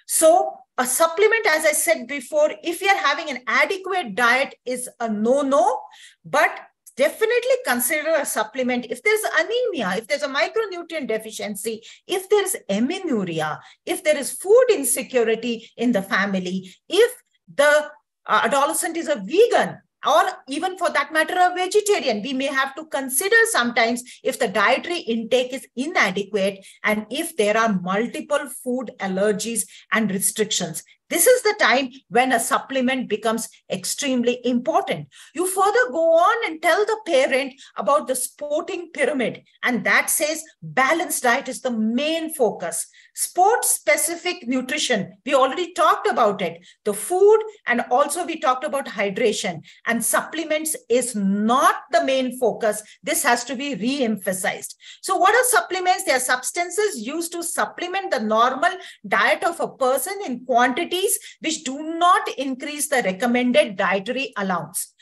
Speaker 1: So a supplement, as I said before, if you're having an adequate diet, is a no-no, but definitely consider a supplement if there's anemia, if there's a micronutrient deficiency, if there's amenorrhea, if there is food insecurity in the family, if the adolescent is a vegan, or even for that matter, a vegetarian. We may have to consider sometimes if the dietary intake is inadequate and if there are multiple food allergies and restrictions. This is the time when a supplement becomes extremely important. You further go on and tell the parent about the sporting pyramid, and that says balanced diet is the main focus. Sport-specific nutrition, we already talked about it. The food, and also we talked about hydration, and supplements is not the main focus. This has to be re-emphasized. So what are supplements? They are substances used to supplement the normal diet of a person in quantity which do not increase the recommended dietary allowance.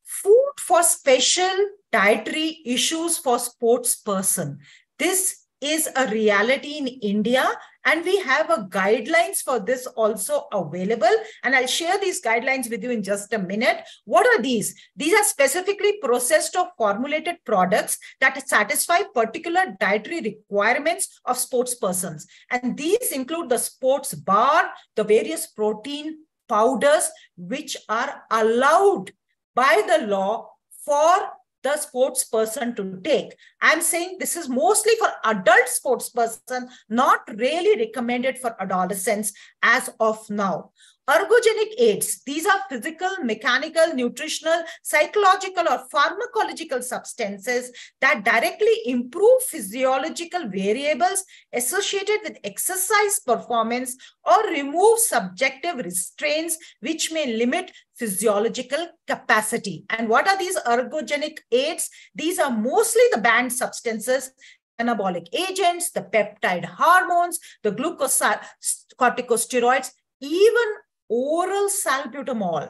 Speaker 1: Food for special dietary issues for sports person. This is a reality in India, and we have a guidelines for this also available. And I'll share these guidelines with you in just a minute. What are these? These are specifically processed or formulated products that satisfy particular dietary requirements of sports persons. And these include the sports bar, the various protein powders, which are allowed by the law for the sports person to take. I'm saying this is mostly for adult sports person, not really recommended for adolescents as of now. Ergogenic aids, these are physical, mechanical, nutritional, psychological, or pharmacological substances that directly improve physiological variables associated with exercise performance or remove subjective restraints which may limit physiological capacity. And what are these ergogenic aids? These are mostly the banned substances, anabolic agents, the peptide hormones, the glucocorticosteroids, even oral salbutamol.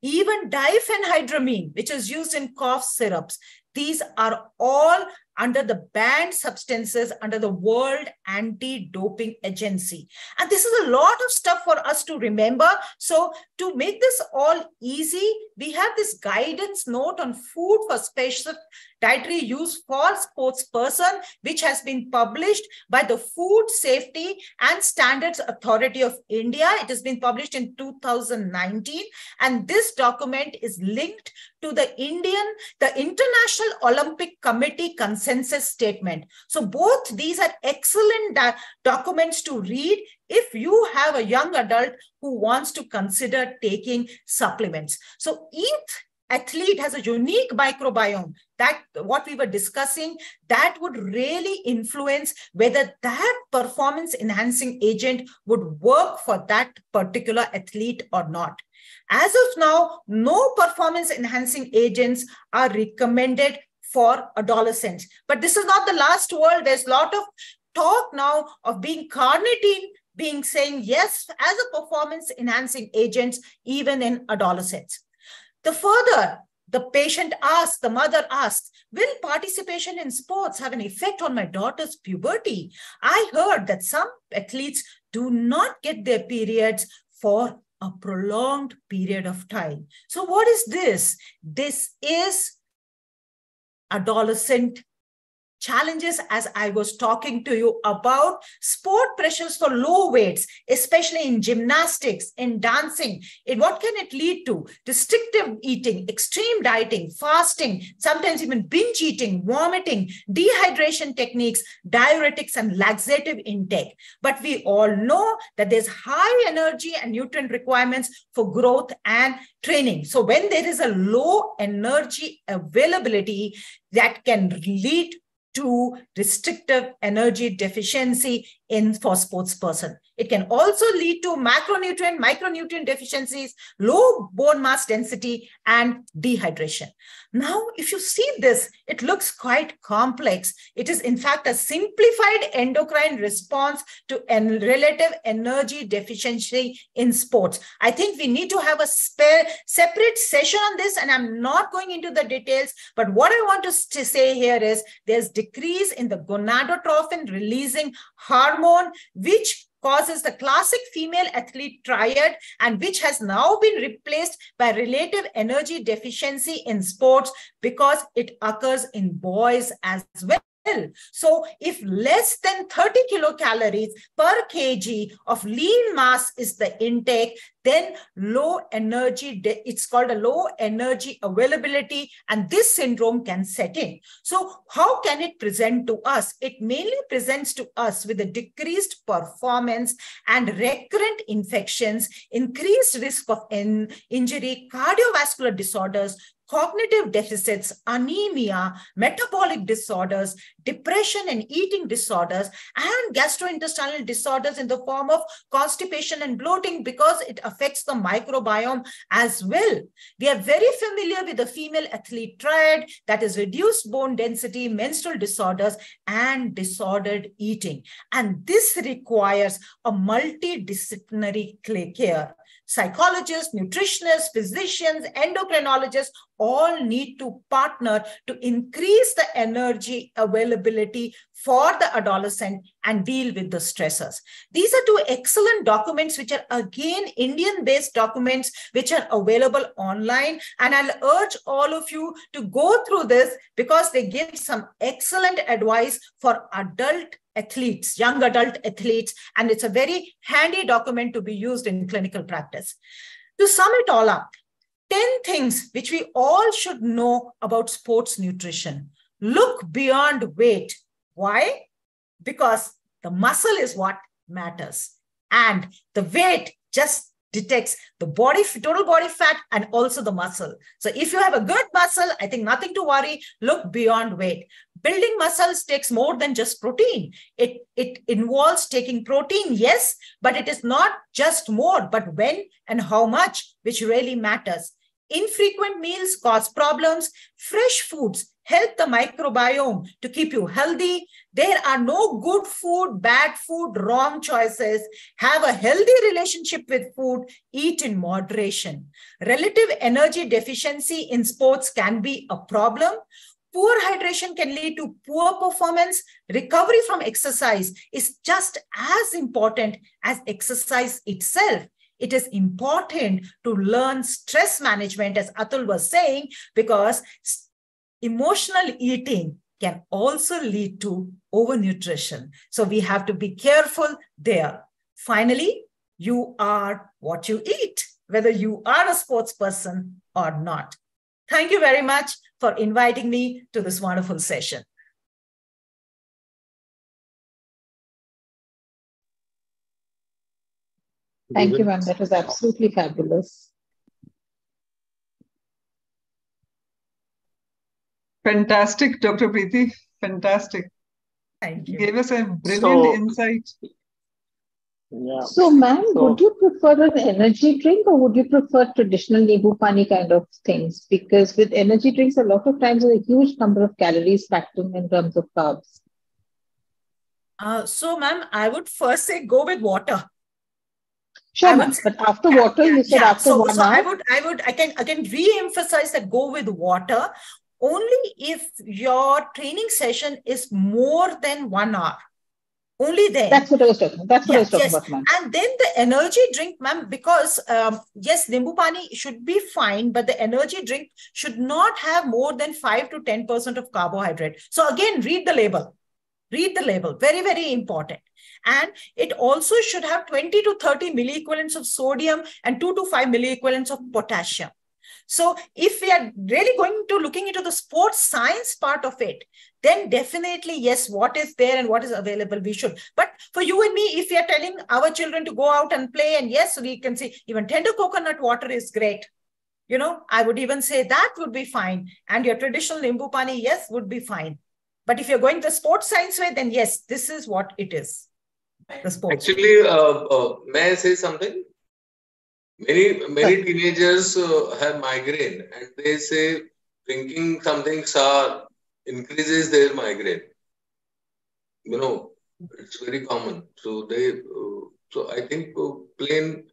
Speaker 1: even diphenhydramine, which is used in cough syrups. These are all under the banned substances under the World Anti-Doping Agency. And this is a lot of stuff for us to remember. So to make this all easy, we have this guidance note on food for special dietary use for sports person, which has been published by the Food Safety and Standards Authority of India. It has been published in 2019. And this document is linked to the International Olympic Committee consensus statement. So both these are excellent documents to read if you have a young adult who wants to consider taking supplements. So each athlete has a unique microbiome, that what we were discussing, that would really influence whether that performance enhancing agent would work for that particular athlete or not. As of now, no performance enhancing agents are recommended for adolescents. But this is not the last word. There's a lot of talk now of being carnitine being saying yes as a performance enhancing agent even in adolescents. The patient asks, the mother asks, will participation in sports have an effect on my daughter's puberty? I heard that some athletes do not get their periods for a prolonged period of time. So what is this? This is adolescent challenges, as I was talking to you about sport pressures for low weights, especially in gymnastics, in dancing. What can it lead to? Restrictive eating, extreme dieting, fasting, sometimes even binge eating, vomiting, dehydration techniques, diuretics, and laxative intake. But we all know that there's high energy and nutrient requirements for growth and training. So when there is a low energy availability, that can lead to restrictive energy deficiency for sports person. It can also lead to macronutrient, micronutrient deficiencies, low bone mass density, and dehydration. Now, if you see this, it looks quite complex. It is, in fact, a simplified endocrine response to relative energy deficiency in sports. I think we need to have a separate session on this, and I'm not going into the details, but what I want to say here is there's decrease in the gonadotrophin releasing hormone, which causes the classic female athlete triad and which has now been replaced by relative energy deficiency in sports because it occurs in boys as well. So if less than 30 kilocalories per kg of lean mass is the intake, then low energy, it's called a low energy availability, and this syndrome can set in. So how can it present to us? It mainly presents to us with a decreased performance and recurrent infections, increased risk of injury, cardiovascular disorders, cognitive deficits, anemia, metabolic disorders, depression and eating disorders, and gastrointestinal disorders in the form of constipation and bloating because it affects the microbiome as well. We are very familiar with the female athlete triad, that is reduced bone density, menstrual disorders, and disordered eating. And this requires a multidisciplinary care. Psychologists, nutritionists, physicians, endocrinologists all need to partner to increase the energy availability for the adolescent and deal with the stressors. These are two excellent documents, which are again Indian-based documents, which are available online. And I'll urge all of you to go through this because they give some excellent advice for adult athletes, young adult athletes, and it's a very handy document to be used in clinical practice. To sum it all up, 10 things which we all should know about sports nutrition. Look beyond weight. Why? Because the muscle is what matters. And the weight just detects the total body fat and also the muscle. So if you have a good muscle, I think nothing to worry. Look beyond weight. Building muscles takes more than just protein. It involves taking protein, yes, but it is not just more, but when and how much, which really matters. Infrequent meals cause problems. Fresh foods help the microbiome to keep you healthy. There are no good food, bad food, wrong choices. Have a healthy relationship with food. Eat in moderation. Relative energy deficiency in sports can be a problem. Poor hydration can lead to poor performance. Recovery from exercise is just as important as exercise itself. It is important to learn stress management, as Atul was saying, because emotional eating can also lead to overnutrition. So we have to be careful there. Finally, you are what you eat, whether you are a sports person or not. Thank you very much for inviting me to this wonderful session.
Speaker 3: Thank you, ma'am. That was absolutely fabulous.
Speaker 9: Fantastic, Dr. Preeti. Fantastic.
Speaker 1: Thank you.
Speaker 9: Gave us a brilliant insight.
Speaker 3: Yeah. So, ma'am, would you prefer an energy drink or would you prefer traditional Nimbu Pani kind of things? Because with energy drinks, a lot of times there's a huge number of calories factoring in terms of carbs.
Speaker 1: So, ma'am, I would first say go with water.
Speaker 3: Sure, ma'am. But after water, you said after 1 hour.
Speaker 1: I can re-emphasize that go with water only if your training session is more than 1 hour. Only then.
Speaker 3: That's what I was talking about. That's what I was talking about, ma'am.
Speaker 1: And then the energy drink, ma'am, because yes, Nimbu Pani should be fine, but the energy drink should not have more than 5 to 10% of carbohydrate. So again, read the label. Read the label. Very, very important. And it also should have 20 to 30 milliequivalents of sodium and 2 to 5 milliequivalents of potassium. So if we are really going to looking into the sports science part of it, then definitely, yes, what is there and what is available, we should. But for you and me, if we are telling our children to go out and play, and yes, we can see even tender coconut water is great. You know, I would even say that would be fine. And your traditional Nimbu Pani, yes, would be fine. But if you're going the sports science way, then yes, this is what it is. The sports.
Speaker 8: Actually, may I say something? Many teenagers have migraine, and they say drinking something sour increases their migraine. You know, it's very common. So so I think plain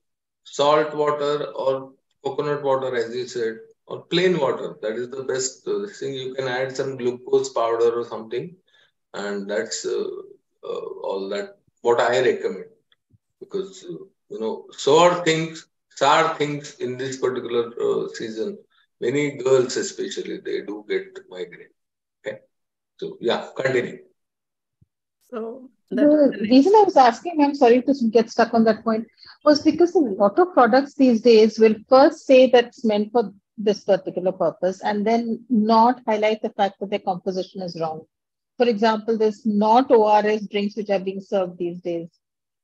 Speaker 8: salt water or coconut water, as you said, or plain water, that is the best thing. You can add some glucose powder or something, and that's all that what I recommend. Because you know, sour things in this particular season, many girls especially, they do get migraine. Okay, so yeah, continue.
Speaker 3: So the reason I was asking, I'm sorry to get stuck on that point, was because a lot of products these days will first say that's meant for this particular purpose and then not highlight the fact that their composition is wrong. For example, there's not ORS drinks which are being served these days.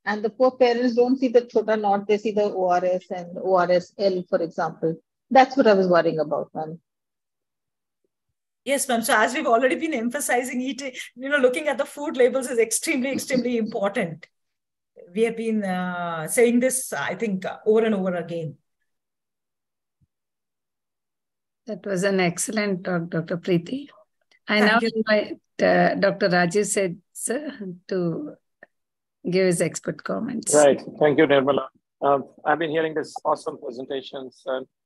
Speaker 3: And the poor parents don't see the chota not, they see the ORS and ORS-L, for example. That's what I was worrying about, ma'am.
Speaker 1: Yes, ma'am. So as we've already been emphasizing, eating, looking at the food labels is extremely, extremely important. We have been saying this, I think, over and over again.
Speaker 7: That was an excellent talk, Dr. Preeti. I now invite Dr. Rajesh Seth, sir, to give his expert comments.
Speaker 5: Right. Thank you, Nirmala. I've been hearing this awesome presentations.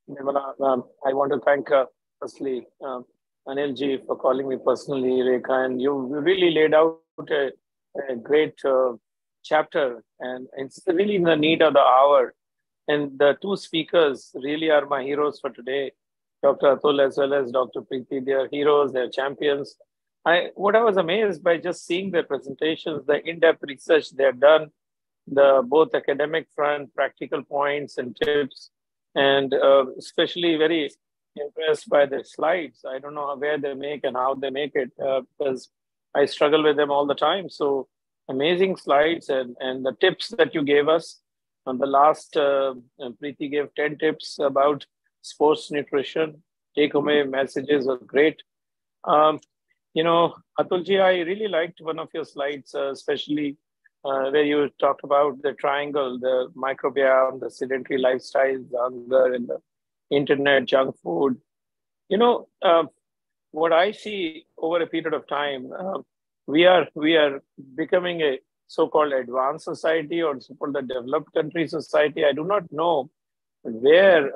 Speaker 5: Nirmala, I want to thank, firstly, Anilji for calling me personally, Rekha, and you really laid out a great chapter, and it's really in the need of the hour. And the two speakers really are my heroes for today, Dr. Atul as well as Dr. Preeti. They are heroes, they're champions. What I was amazed by just seeing their presentations, the in-depth research they've done, the both academic front, practical points and tips, and especially very impressed by their slides. I don't know where they make and how they make it because I struggle with them all the time. So amazing slides and the tips that you gave us. On the last, Preeti gave 10 tips about sports nutrition. Take-away messages were great. Atulji, I really liked one of your slides, especially where you talked about the triangle, the microbiome, the sedentary lifestyle, the hunger, and the internet, junk food. what I see over a period of time, we are becoming a so-called advanced society or so-called the developed country society. I do not know where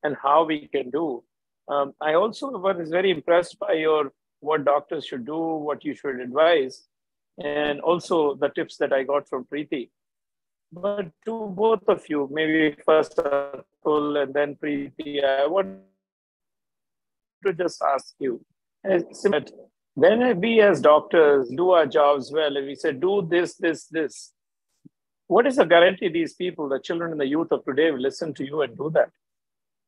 Speaker 5: and how we can do. I also was very impressed by your what doctors should do, what you should advise, and also the tips that I got from Preeti. But to both of you, maybe first Atul and then Preeti, I want to just ask you, when we as doctors do our jobs well and we say, do this, what is the guarantee these people, the children and the youth of today will listen to you and do that?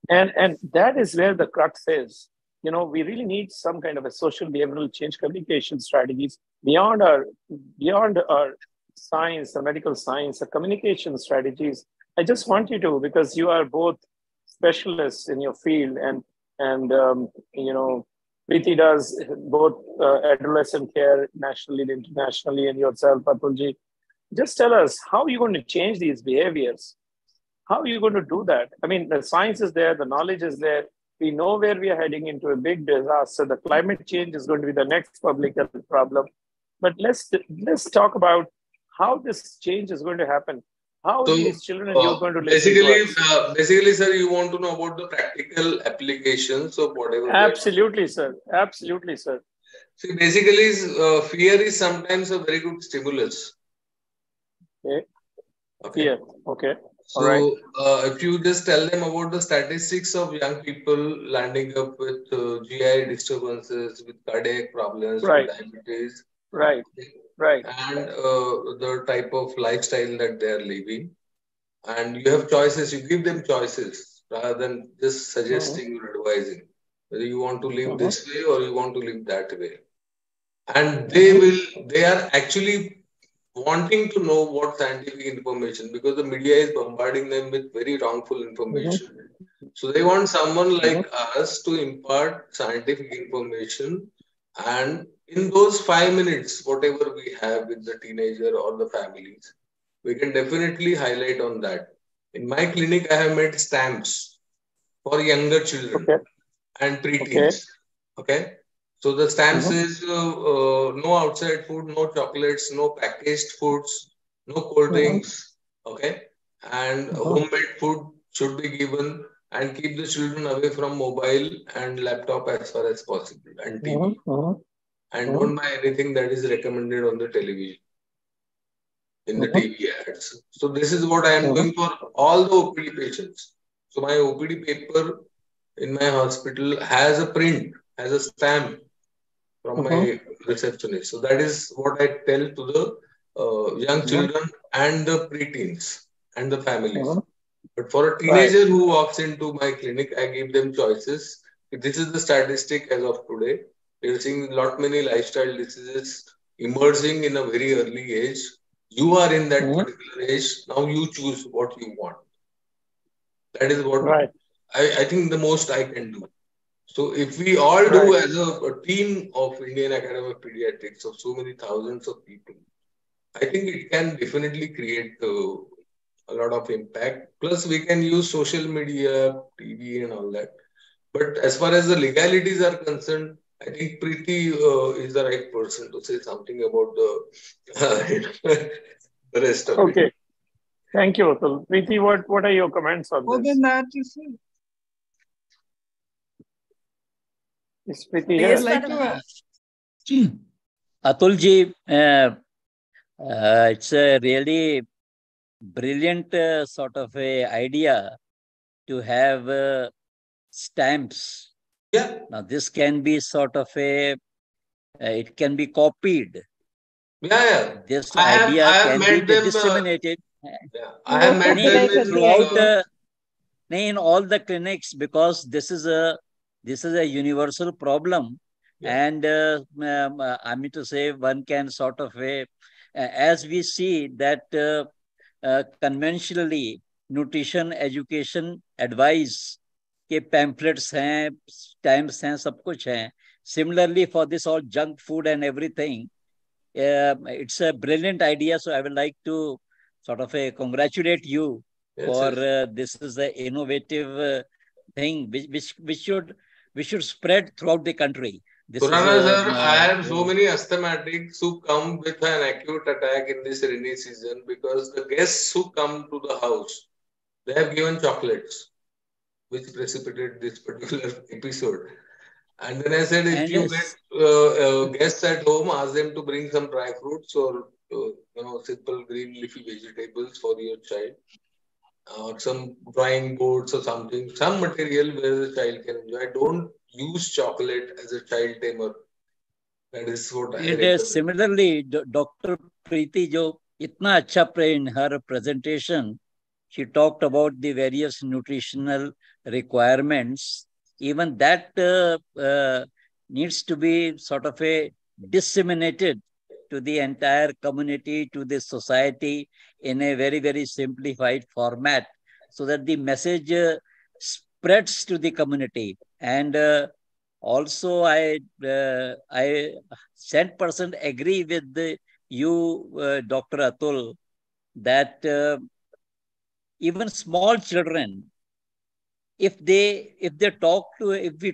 Speaker 5: And that is where the crux is. We really need some kind of a social behavioral change communication strategies beyond our science, the medical science, the communication strategies. I just want you to, because you are both specialists in your field, and Preeti does both adolescent care nationally and internationally, and yourself, Atulji. Just tell us, how are you going to change these behaviors? How are you going to do that? I mean, the science is there, the knowledge is there. We know where we are heading into a big disaster. The climate change is going to be the next public health problem. But let's talk about how this change is going to happen. How are these children and youth going to listen to us?
Speaker 8: Basically, sir, you want to know about the practical applications of whatever.
Speaker 5: Absolutely, sir. Absolutely, sir.
Speaker 8: See, basically, fear is sometimes a very good stimulus.
Speaker 5: Okay. Fear. Okay.
Speaker 8: So, if you just tell them about the statistics of young people landing up with GI disturbances, with cardiac problems, with diabetes,
Speaker 5: right,
Speaker 8: and the type of lifestyle that they are living, and you have choices, you give them choices rather than just suggesting or advising whether you want to live this way or you want to live that way. And they are actually wanting to know what scientific information, because the media is bombarding them with very wrongful information. So they want someone like us to impart scientific information, and in those 5 minutes, whatever we have with the teenager or the families, we can definitely highlight on that. In my clinic, I have made stamps for younger children and preteens. Okay. So the stamps is no outside food, no chocolates, no packaged foods, no cold drinks. Okay. And homemade food should be given, and keep the children away from mobile and laptop as far as possible, and TV. And don't buy anything that is recommended on the television, in the TV ads. So this is what I am doing for all the OPD patients. So my OPD paper in my hospital has a print, has a stamp from my receptionist. So that is what I tell to the young children and the preteens and the families. But for a teenager who walks into my clinic, I give them choices. This is the statistic as of today. We are seeing a lot many lifestyle diseases emerging in a very early age. You are in that particular age. Now you choose what you want. That is what I think the most I can do. So if we all do as a team of Indian Academy of Pediatrics of so many thousands of people, I think it can definitely create a lot of impact. Plus we can use social media, TV and all that. But as far as the legalities are concerned, I think Preeti is the right person to say something about the rest of it.
Speaker 5: Okay. Thank you, Atul. Preeti, what are your comments on
Speaker 9: More
Speaker 5: this?
Speaker 9: than that, you see.
Speaker 5: Is Preeti here?
Speaker 9: Like to
Speaker 10: Atulji, it's a really brilliant sort of a idea to have stamps.
Speaker 8: Yeah.
Speaker 10: Now this can be sort of it can be copied.
Speaker 8: Yeah.
Speaker 10: This idea can be disseminated.
Speaker 8: I have met them
Speaker 10: throughout in all the clinics, because this is a universal problem. And I mean to say, one can sort of as we see that conventionally nutrition education advice के pamphlets हैं, stamps हैं, सब कुछ हैं. Similarly, for this all junk food and everything, it's a brilliant idea. So I would like to sort of congratulate you for this is an innovative thing which should spread throughout the country. This
Speaker 8: Surana
Speaker 10: is
Speaker 8: sir, I have so many asthmatics who come with an acute attack in this rainy season because the guests who come to the house, they have given chocolates, which precipitated this particular episode. And then I said, if you get guests at home, ask them to bring some dry fruits or simple green leafy vegetables for your child, or some drawing boards or something, some material where the child can enjoy. Don't use chocolate as a child tamer. That is what I recommend.
Speaker 10: Similarly, Dr. Preeti, jo itna acha in her presentation, she talked about the various nutritional requirements. Even that needs to be sort of a disseminated to the entire community, to the society in a very, very simplified format, so that the message spreads to the community. And also, I 100% agree with you, Dr. Atul, that even small children, if we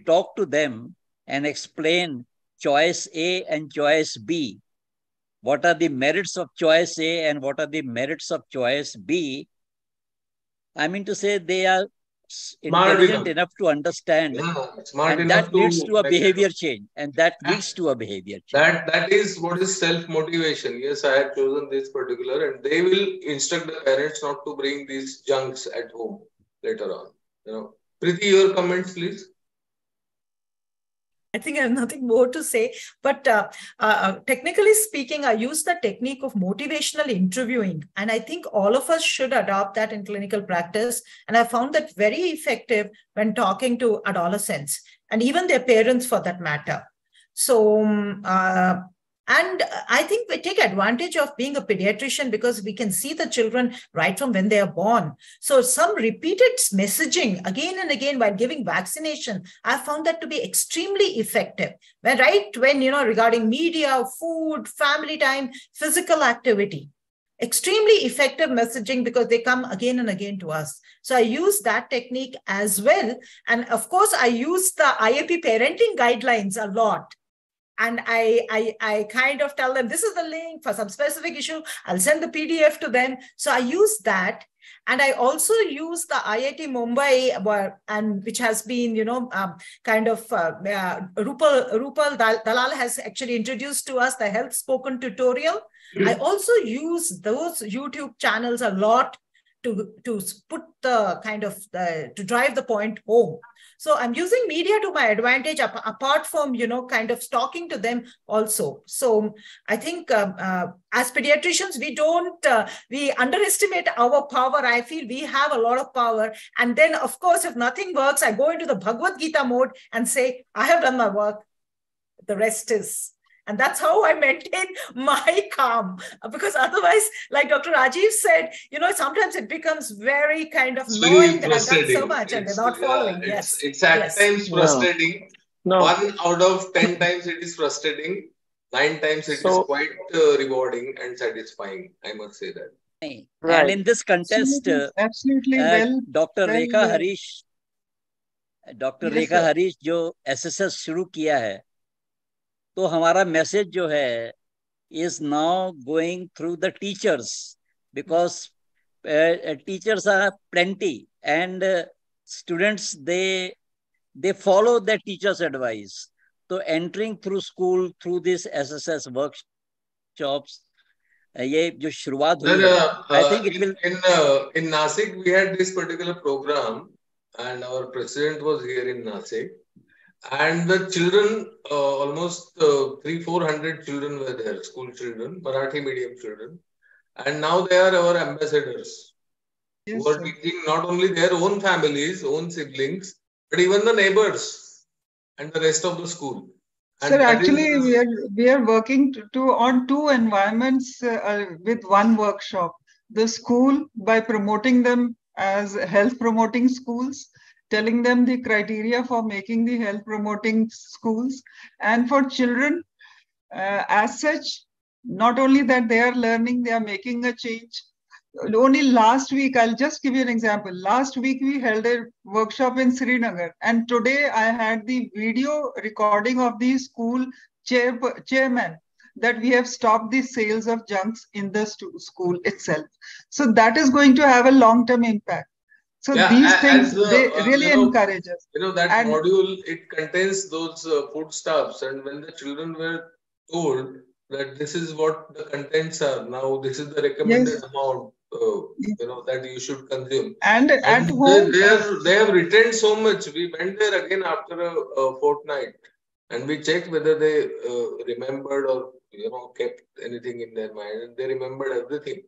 Speaker 10: talk to them and explain choice A and choice B, what are the merits of choice A and what are the merits of choice B, I mean to say they are intelligent enough to understand, and that leads to a behavior change, and that leads to a behavior change.
Speaker 8: That is what is self-motivation. Yes, I have chosen this particular, and they will instruct the parents not to bring these junks at home later on. Preeti, your comments, please.
Speaker 1: I think I have nothing more to say, but technically speaking, I use the technique of motivational interviewing, and I think all of us should adopt that in clinical practice. And I found that very effective when talking to adolescents and even their parents for that matter. So, and I think we take advantage of being a pediatrician because we can see the children right from when they are born. So some repeated messaging again and again while giving vaccination, I found that to be extremely effective. When regarding media, food, family time, physical activity, extremely effective messaging because they come again and again to us. So I use that technique as well. And of course, I use the IAP parenting guidelines a lot. And I kind of tell them, this is the link for some specific issue. I'll send the PDF to them. So I use that. And I also use the IIT Mumbai, and which has been, Rupal Dalal has actually introduced to us the health spoken tutorial. I also use those YouTube channels a lot to put the to drive the point home. So I'm using media to my advantage, apart from, kind of talking to them also. So I think as pediatricians, we underestimate our power. I feel we have a lot of power. And then, of course, if nothing works, I go into the Bhagavad Gita mode and say, I have done my work. The rest is. And that's how I maintain my calm. Because otherwise, like Dr. Rajiv said, sometimes it becomes very kind of annoying that I've done so much and they're not following.
Speaker 8: It's at times frustrating. No. 1 out of 10 times it is frustrating. 9 times it is quite rewarding and satisfying. I must say that.
Speaker 10: Right. And in this contest,
Speaker 9: absolutely
Speaker 10: Dr. Rekha Harish, जो SSS शुरू किया है, तो हमारा message जो है is now going through the teachers, because teachers are plenty, and students they follow their teachers' advice. So entering through school through this SSS workshops, ये जो शुरुआत हुई है, I think it will.
Speaker 8: In Nasik we had this particular program, and our president was here in Nasik. And the children, almost 300-400 children were there, school children, Marathi medium children. And now they are our ambassadors, who are teaching not only their own families, own siblings, but even the neighbors and the rest of the school. And
Speaker 9: sir, actually, we are working on 2 environments with 1 workshop. The school, by promoting them as health promoting schools, telling them the criteria for making the health promoting schools, and for children as such, not only that they are learning, they are making a change. only last week, I'll just give you an example. Last week, we held a workshop in Srinagar, and today I had the video recording of the school chairman that we have stopped the sales of junks in the school itself. So that is going to have a long-term impact. So these things, they really encourage us.
Speaker 8: That module, it contains those foodstuffs, and when the children were told that this is what the contents are, now this is the recommended amount, that you should consume.
Speaker 9: And at home,
Speaker 8: they have retained so much. We went there again after a fortnight, and we checked whether they remembered or kept anything in their mind, and they remembered everything.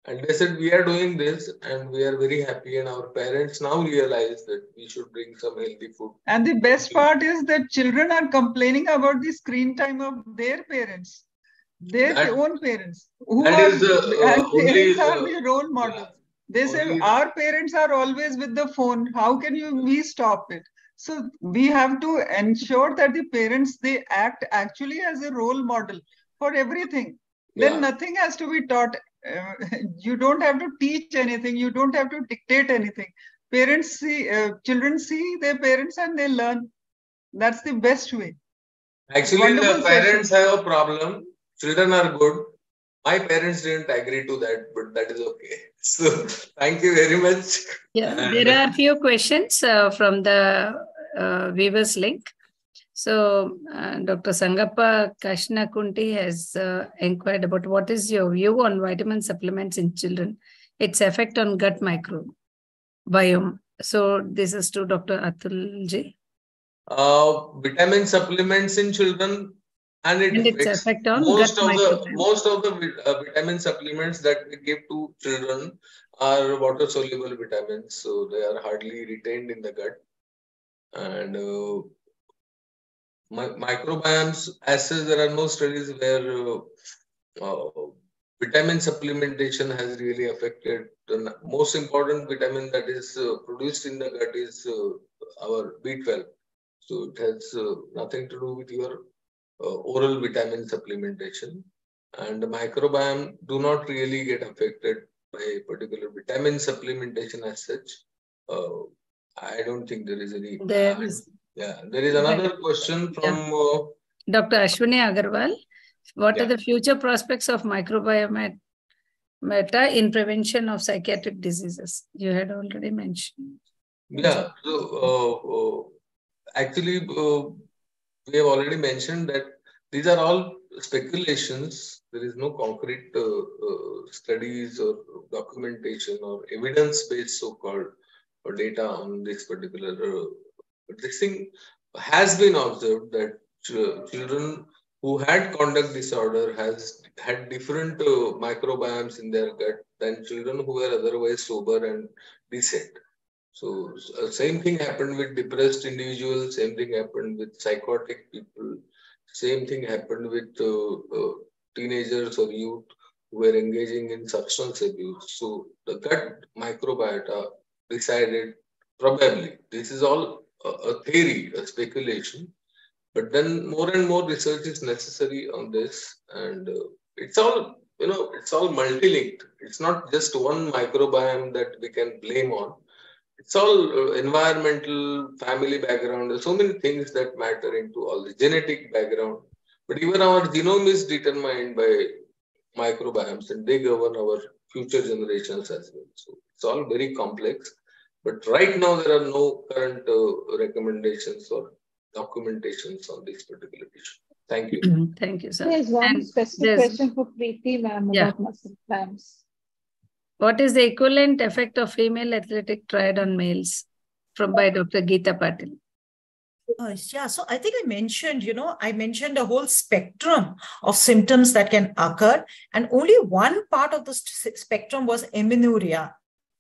Speaker 8: And they said, we are doing this and we are very happy, and our parents now realize that we should bring some healthy food.
Speaker 9: And the best part is that children are complaining about the screen time of their parents, their own parents, who are the role models. They say, our parents are always with the phone. How can we stop it? So we have to ensure that the parents, they act actually as a role model for everything. Then nothing has to be taught. You don't have to teach anything. You don't have to dictate anything. Parents see, children see their parents and they learn. That's the best way.
Speaker 8: Actually, the parents have a problem. Children are good. My parents didn't agree to that, but that is okay. So thank you very much.
Speaker 7: Yeah, there are a few questions from the viewers link. So Dr. Sangappa Kashnakunti has inquired about what is your view on vitamin supplements in children, its effect on gut microbiome. So this is to Dr. Atulji.
Speaker 8: Vitamin supplements in children and its effect on most of the vitamin supplements that we give to children are water soluble vitamins, so they are hardly retained in the gut. And microbiomes, as such, there are no studies where vitamin supplementation has really affected. The most important vitamin that is produced in the gut is our B12. So it has nothing to do with your oral vitamin supplementation. And the microbiome do not really get affected by particular vitamin supplementation as such. I don't think there is any. There is another question from
Speaker 7: Dr. Ashwini Agarwal. What are the future prospects of microbiome in prevention of psychiatric diseases? You had already mentioned.
Speaker 8: Yeah. So actually, we have already mentioned that these are all speculations. There is no concrete studies or documentation or evidence-based so-called data on this particular. But this thing has been observed that children who had conduct disorder had different microbiomes in their gut than children who were otherwise sober and decent. So same thing happened with depressed individuals, same thing happened with psychotic people, same thing happened with teenagers or youth who were engaging in substance abuse. So the gut microbiota decided, probably, this is all a theory, a speculation, but then more and more research is necessary on this, and it's all, it's all multi-linked. It's not just one microbiome that we can blame on. It's all environmental, family background. There's so many things that matter into all the genetic background. But even our genome is determined by microbiomes, and they govern our future generations as well. So it's all very complex. But right now, there are no current recommendations or documentations on this particular issue. Thank you.
Speaker 7: Thank you, sir.
Speaker 3: There's one specific question for Preeti, ma'am, about muscle cramps.
Speaker 7: What is the equivalent effect of female athletic triad on males? By Dr. Geeta Patil.
Speaker 1: Yeah, so I think I mentioned, I mentioned a whole spectrum of symptoms that can occur, and only one part of the spectrum was amenorrhea,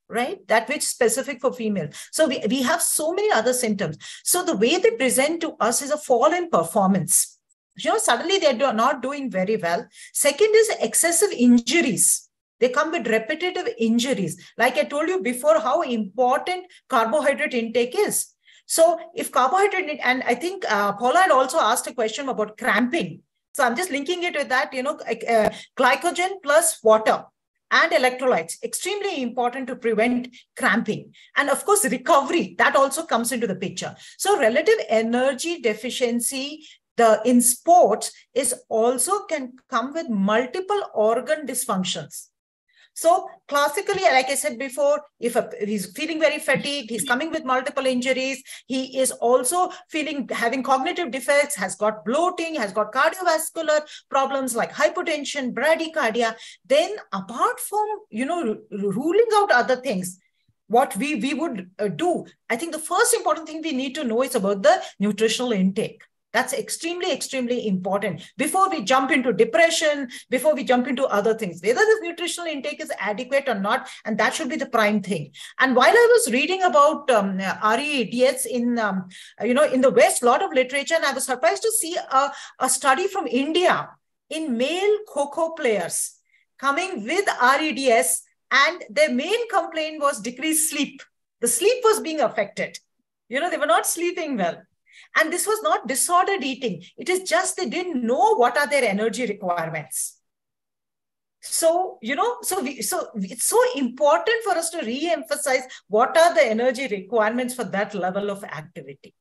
Speaker 1: right? That which is specific for female. So we have so many other symptoms. So the way they present to us is a fall in performance. Suddenly they're not doing very well. Second is excessive injuries. They come with repetitive injuries. Like I told you before, how important carbohydrate intake is. So if carbohydrate, and I think Paula had also asked a question about cramping. So I'm just linking it with that, glycogen plus water. and electrolytes, extremely important to prevent cramping. And of course, recovery, that also comes into the picture. So relative energy deficiency in sports is also can come with multiple organ dysfunctions. So classically, like I said before, if he's feeling very fatigued, he's coming with multiple injuries, he is also having cognitive defects, has got bloating, has got cardiovascular problems like hypertension, bradycardia, then apart from, ruling out other things, what we would do, I think the first important thing we need to know is about the nutritional intake. That's extremely, extremely important before we jump into depression, before we jump into other things, whether this nutritional intake is adequate or not. And that should be the prime thing. And while I was reading about REDS in the West, a lot of literature, and I was surprised to see a study from India in male Kho players coming with REDS, and their main complaint was decreased sleep. The sleep was being affected. They were not sleeping well. And this was not disordered eating. It is just they didn't know what are their energy requirements. So, it's so important for us to re-emphasize what are the energy requirements for that level of activity.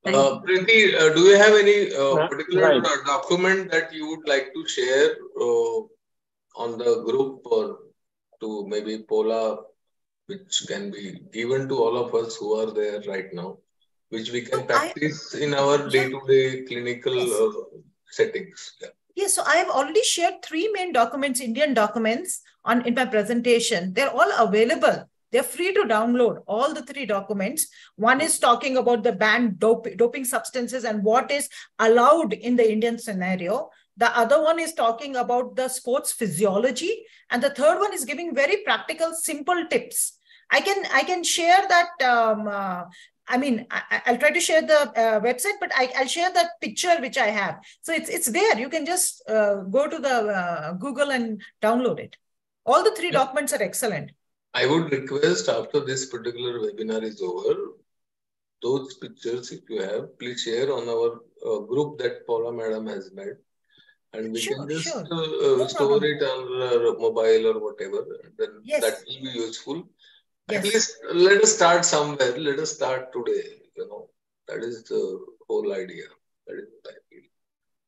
Speaker 8: Preeti, do you have any particular document that you would like to share on the group or to maybe Paula, which can be given to all of us who are there right now, which we can practice in our day-to-day clinical settings? Yeah.
Speaker 1: Yes, so I have already shared 3 main documents, Indian documents, in my presentation. They're all available. They're free to download, all the 3 documents. One is talking about the banned doping substances and what is allowed in the Indian scenario. The other one is talking about the sports physiology. And the third one is giving very practical, simple tips. I can share that. I'll try to share the website, but I'll share that picture which I have. So it's there. You can just go to the Google and download it. All the 3 documents are excellent.
Speaker 8: I would request after this particular webinar is over, those pictures, if you have, please share on our group that Paula Madam has made. And we can just store it on our mobile or whatever. Then that will be useful. At least let us start somewhere. Let us start today. That is the whole idea. That is what I feel.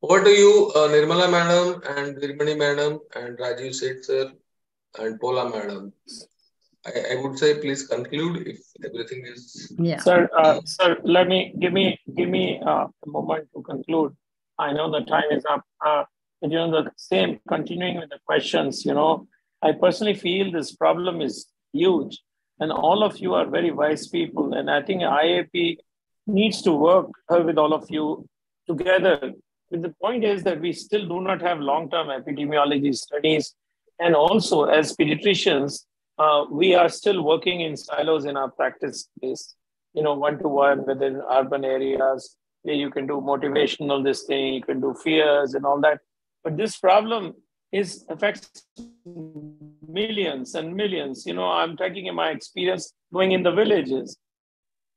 Speaker 8: Over to you, Nirmala Madam and Virmani Madam and Rajiv Seth sir and Paula Madam. I would say please conclude if everything is.
Speaker 5: Yeah. Sir, give me a moment to conclude. I know the time is up. The same, continuing with the questions, I personally feel this problem is huge and all of you are very wise people. And I think IAP needs to work with all of you together. But the point is that we still do not have long-term epidemiology studies. And also as pediatricians, we are still working in silos in our practice space, one-to-one within urban areas where you can do motivational this thing, you can do fears and all that. But this problem affects millions and millions. I'm talking in my experience going in the villages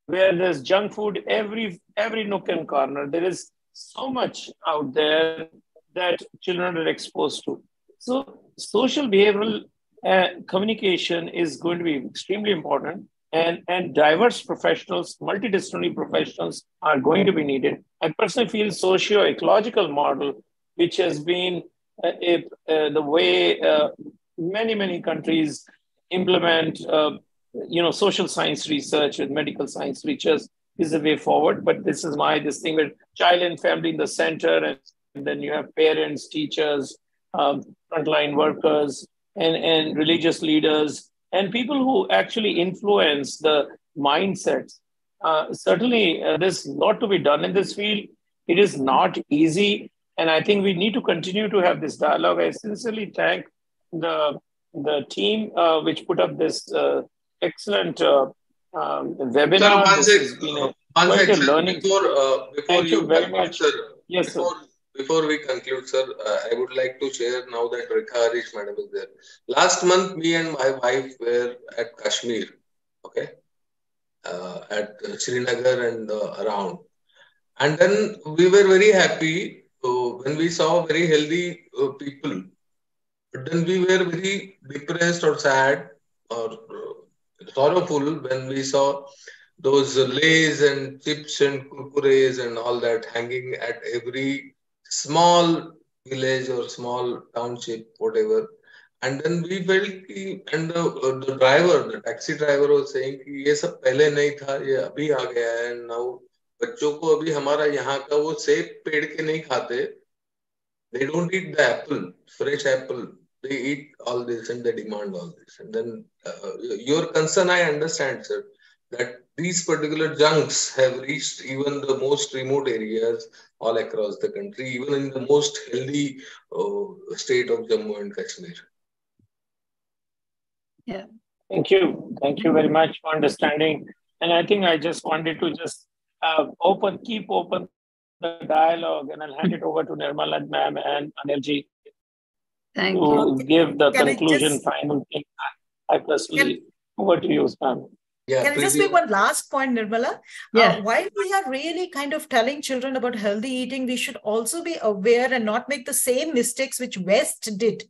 Speaker 5: where there's junk food every nook and corner. There is so much out there that children are exposed to. So social behavioral communication is going to be extremely important. And diverse professionals, multidisciplinary professionals are going to be needed. I personally feel socio-ecological model, which has been the way many countries implement, social science research and medical science research is the way forward. But this thing with child and family in the center, and then you have parents, teachers, frontline workers, and religious leaders, and people who actually influence the mindsets. Certainly, there's a lot to be done in this field. It is not easy. And I think we need to continue to have this dialogue. I sincerely thank the team which put up this excellent webinar. Quite a learning.
Speaker 8: Thank you very much. Sir,
Speaker 5: yes, sir.
Speaker 8: Before we conclude, sir, I would like to share now that Rekha Harish Madam is there. Last month, me and my wife were at Kashmir, okay, at Srinagar and around. And then we were very happy when we saw very healthy people But then we were very depressed or sad or sorrowful when we saw those lays and chips and kurkures and all that hanging at every small village or small township, whatever. And then we felt कि, and the driver, the taxi driver was saying कि ये सब पहले नहीं था, ये अभी आ गया है. And now बच्चों को अभी हमारा यहाँ का वो सेब पेड़ के नहीं खाते. They don't eat the apple, fresh apple. They eat all this and they demand all this. And then your concern, I understand, sir, that these particular junks have reached even the most remote areas all across the country, even in the most healthy state of Jammu and Kashmir.
Speaker 7: Yeah.
Speaker 5: Thank you. Thank you very much for understanding. And I think I just wanted to just keep open the dialogue, and I'll hand it over to Nirmala ma'am and Anilji to give the conclusion, final thing. I personally, over to you, ma'am.
Speaker 1: Yeah, can I just make one last point, Nirmala?
Speaker 7: Yeah.
Speaker 1: While we are really kind of telling children about healthy eating, we should also be aware and not make the same mistakes which West did.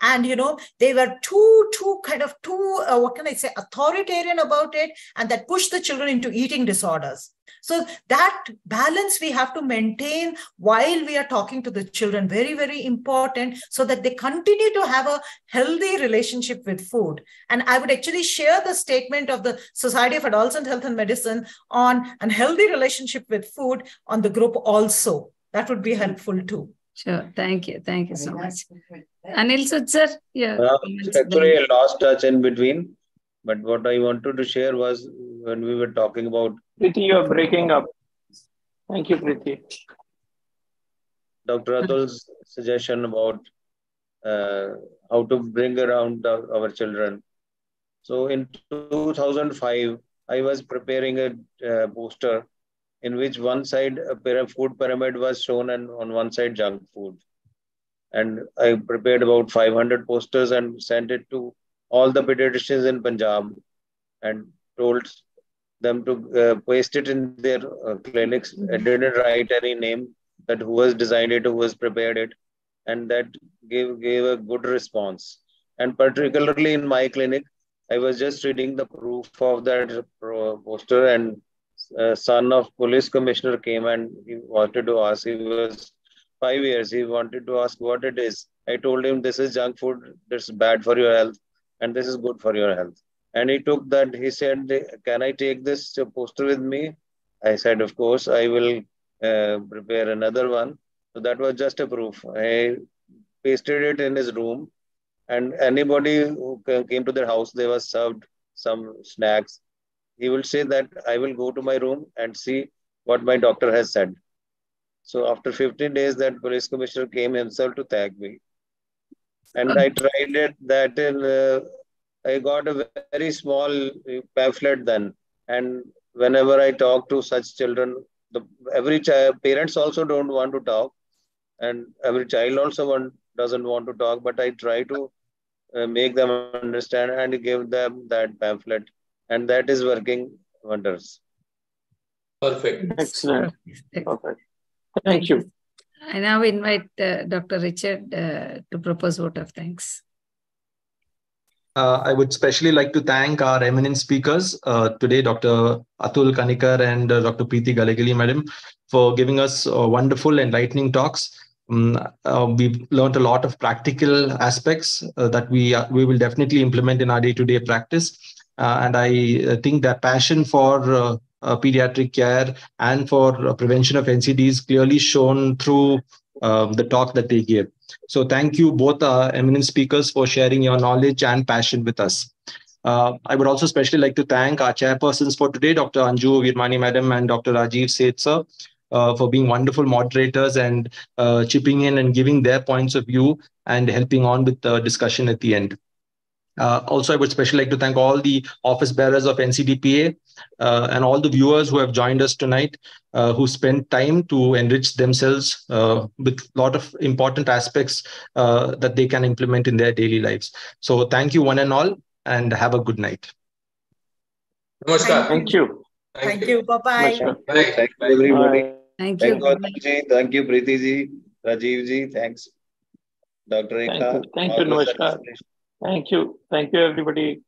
Speaker 1: And, you know, they were too what can I say, authoritarian about it, and that pushed the children into eating disorders. So that balance we have to maintain while we are talking to the children, very, very important, so that they continue to have a healthy relationship with food. And I would actually share the statement of the Society of Adolescent Health and Medicine on a healthy relationship with food on the group also. That would be helpful too.
Speaker 7: Sure. Thank you. Thank you so much. Anil Sud, sir? Yeah.
Speaker 2: Actually, I lost touch in between. But what I wanted to share was when we were talking about...
Speaker 5: Preeti, you're breaking up. Thank you, Preeti.
Speaker 2: Dr. Atul's suggestion about how to bring around our children. So in 2005, I was preparing a poster in which one side a food pyramid was shown and on one side junk food. And I prepared about 500 posters and sent it to all the pediatricians in Punjab and told them to paste it in their clinics. I didn't write any name, that who has designed it, who has prepared it, and that gave a good response. And particularly in my clinic, I was just reading the proof of that poster, and son of police commissioner came and he wanted to ask. He was 5 years. He wanted to ask what it is. I told him this is junk food. This is bad for your health, and this is good for your health. And he took that. He said, "Can I take this poster with me?" I said, "Of course. I will prepare another one." So that was just a proof. I pasted it in his room, and anybody who came to their house, they were served some snacks. He will say that I will go to my room and see what my doctor has said. So after 15 days, that police commissioner came himself to thank me. And I tried it that I got a very small pamphlet then. And whenever I talk to such children, every parents also don't want to talk. And every child also doesn't want to talk. But I try to make them understand and give them that pamphlet. And that is working wonders.
Speaker 8: Perfect.
Speaker 5: Excellent. Perfect. Thank you.
Speaker 7: I now invite Dr. Richard to propose vote of thanks.
Speaker 11: I would especially like to thank our eminent speakers today, Dr. Atul Kanikar and Dr. Preeti Galagali, madam, for giving us wonderful, enlightening talks. We've learned a lot of practical aspects that we will definitely implement in our day-to-day practice. And I think that passion for pediatric care and for prevention of NCD is clearly shown through the talk that they gave. So thank you both eminent speakers for sharing your knowledge and passion with us. I would also especially like to thank our chairpersons for today, Dr. Anju Virmani madam and Dr. Rajiv Seth sir, for being wonderful moderators and chipping in and giving their points of view and helping on with the discussion at the end. Also, I would especially like to thank all the office bearers of NCDPA and all the viewers who have joined us tonight, who spent time to enrich themselves with a lot of important aspects that they can implement in their daily lives. So thank you one and all, and have a good night.
Speaker 8: Namaskar.
Speaker 5: Thank you.
Speaker 1: Thank you. Bye-bye.
Speaker 2: Thank you, everybody.
Speaker 7: Thank you.
Speaker 2: Thank you, Preeti ji, Rajiv ji. Thanks. Dr. Rekha,
Speaker 5: Thank you, Namaskar. Thank you, everybody.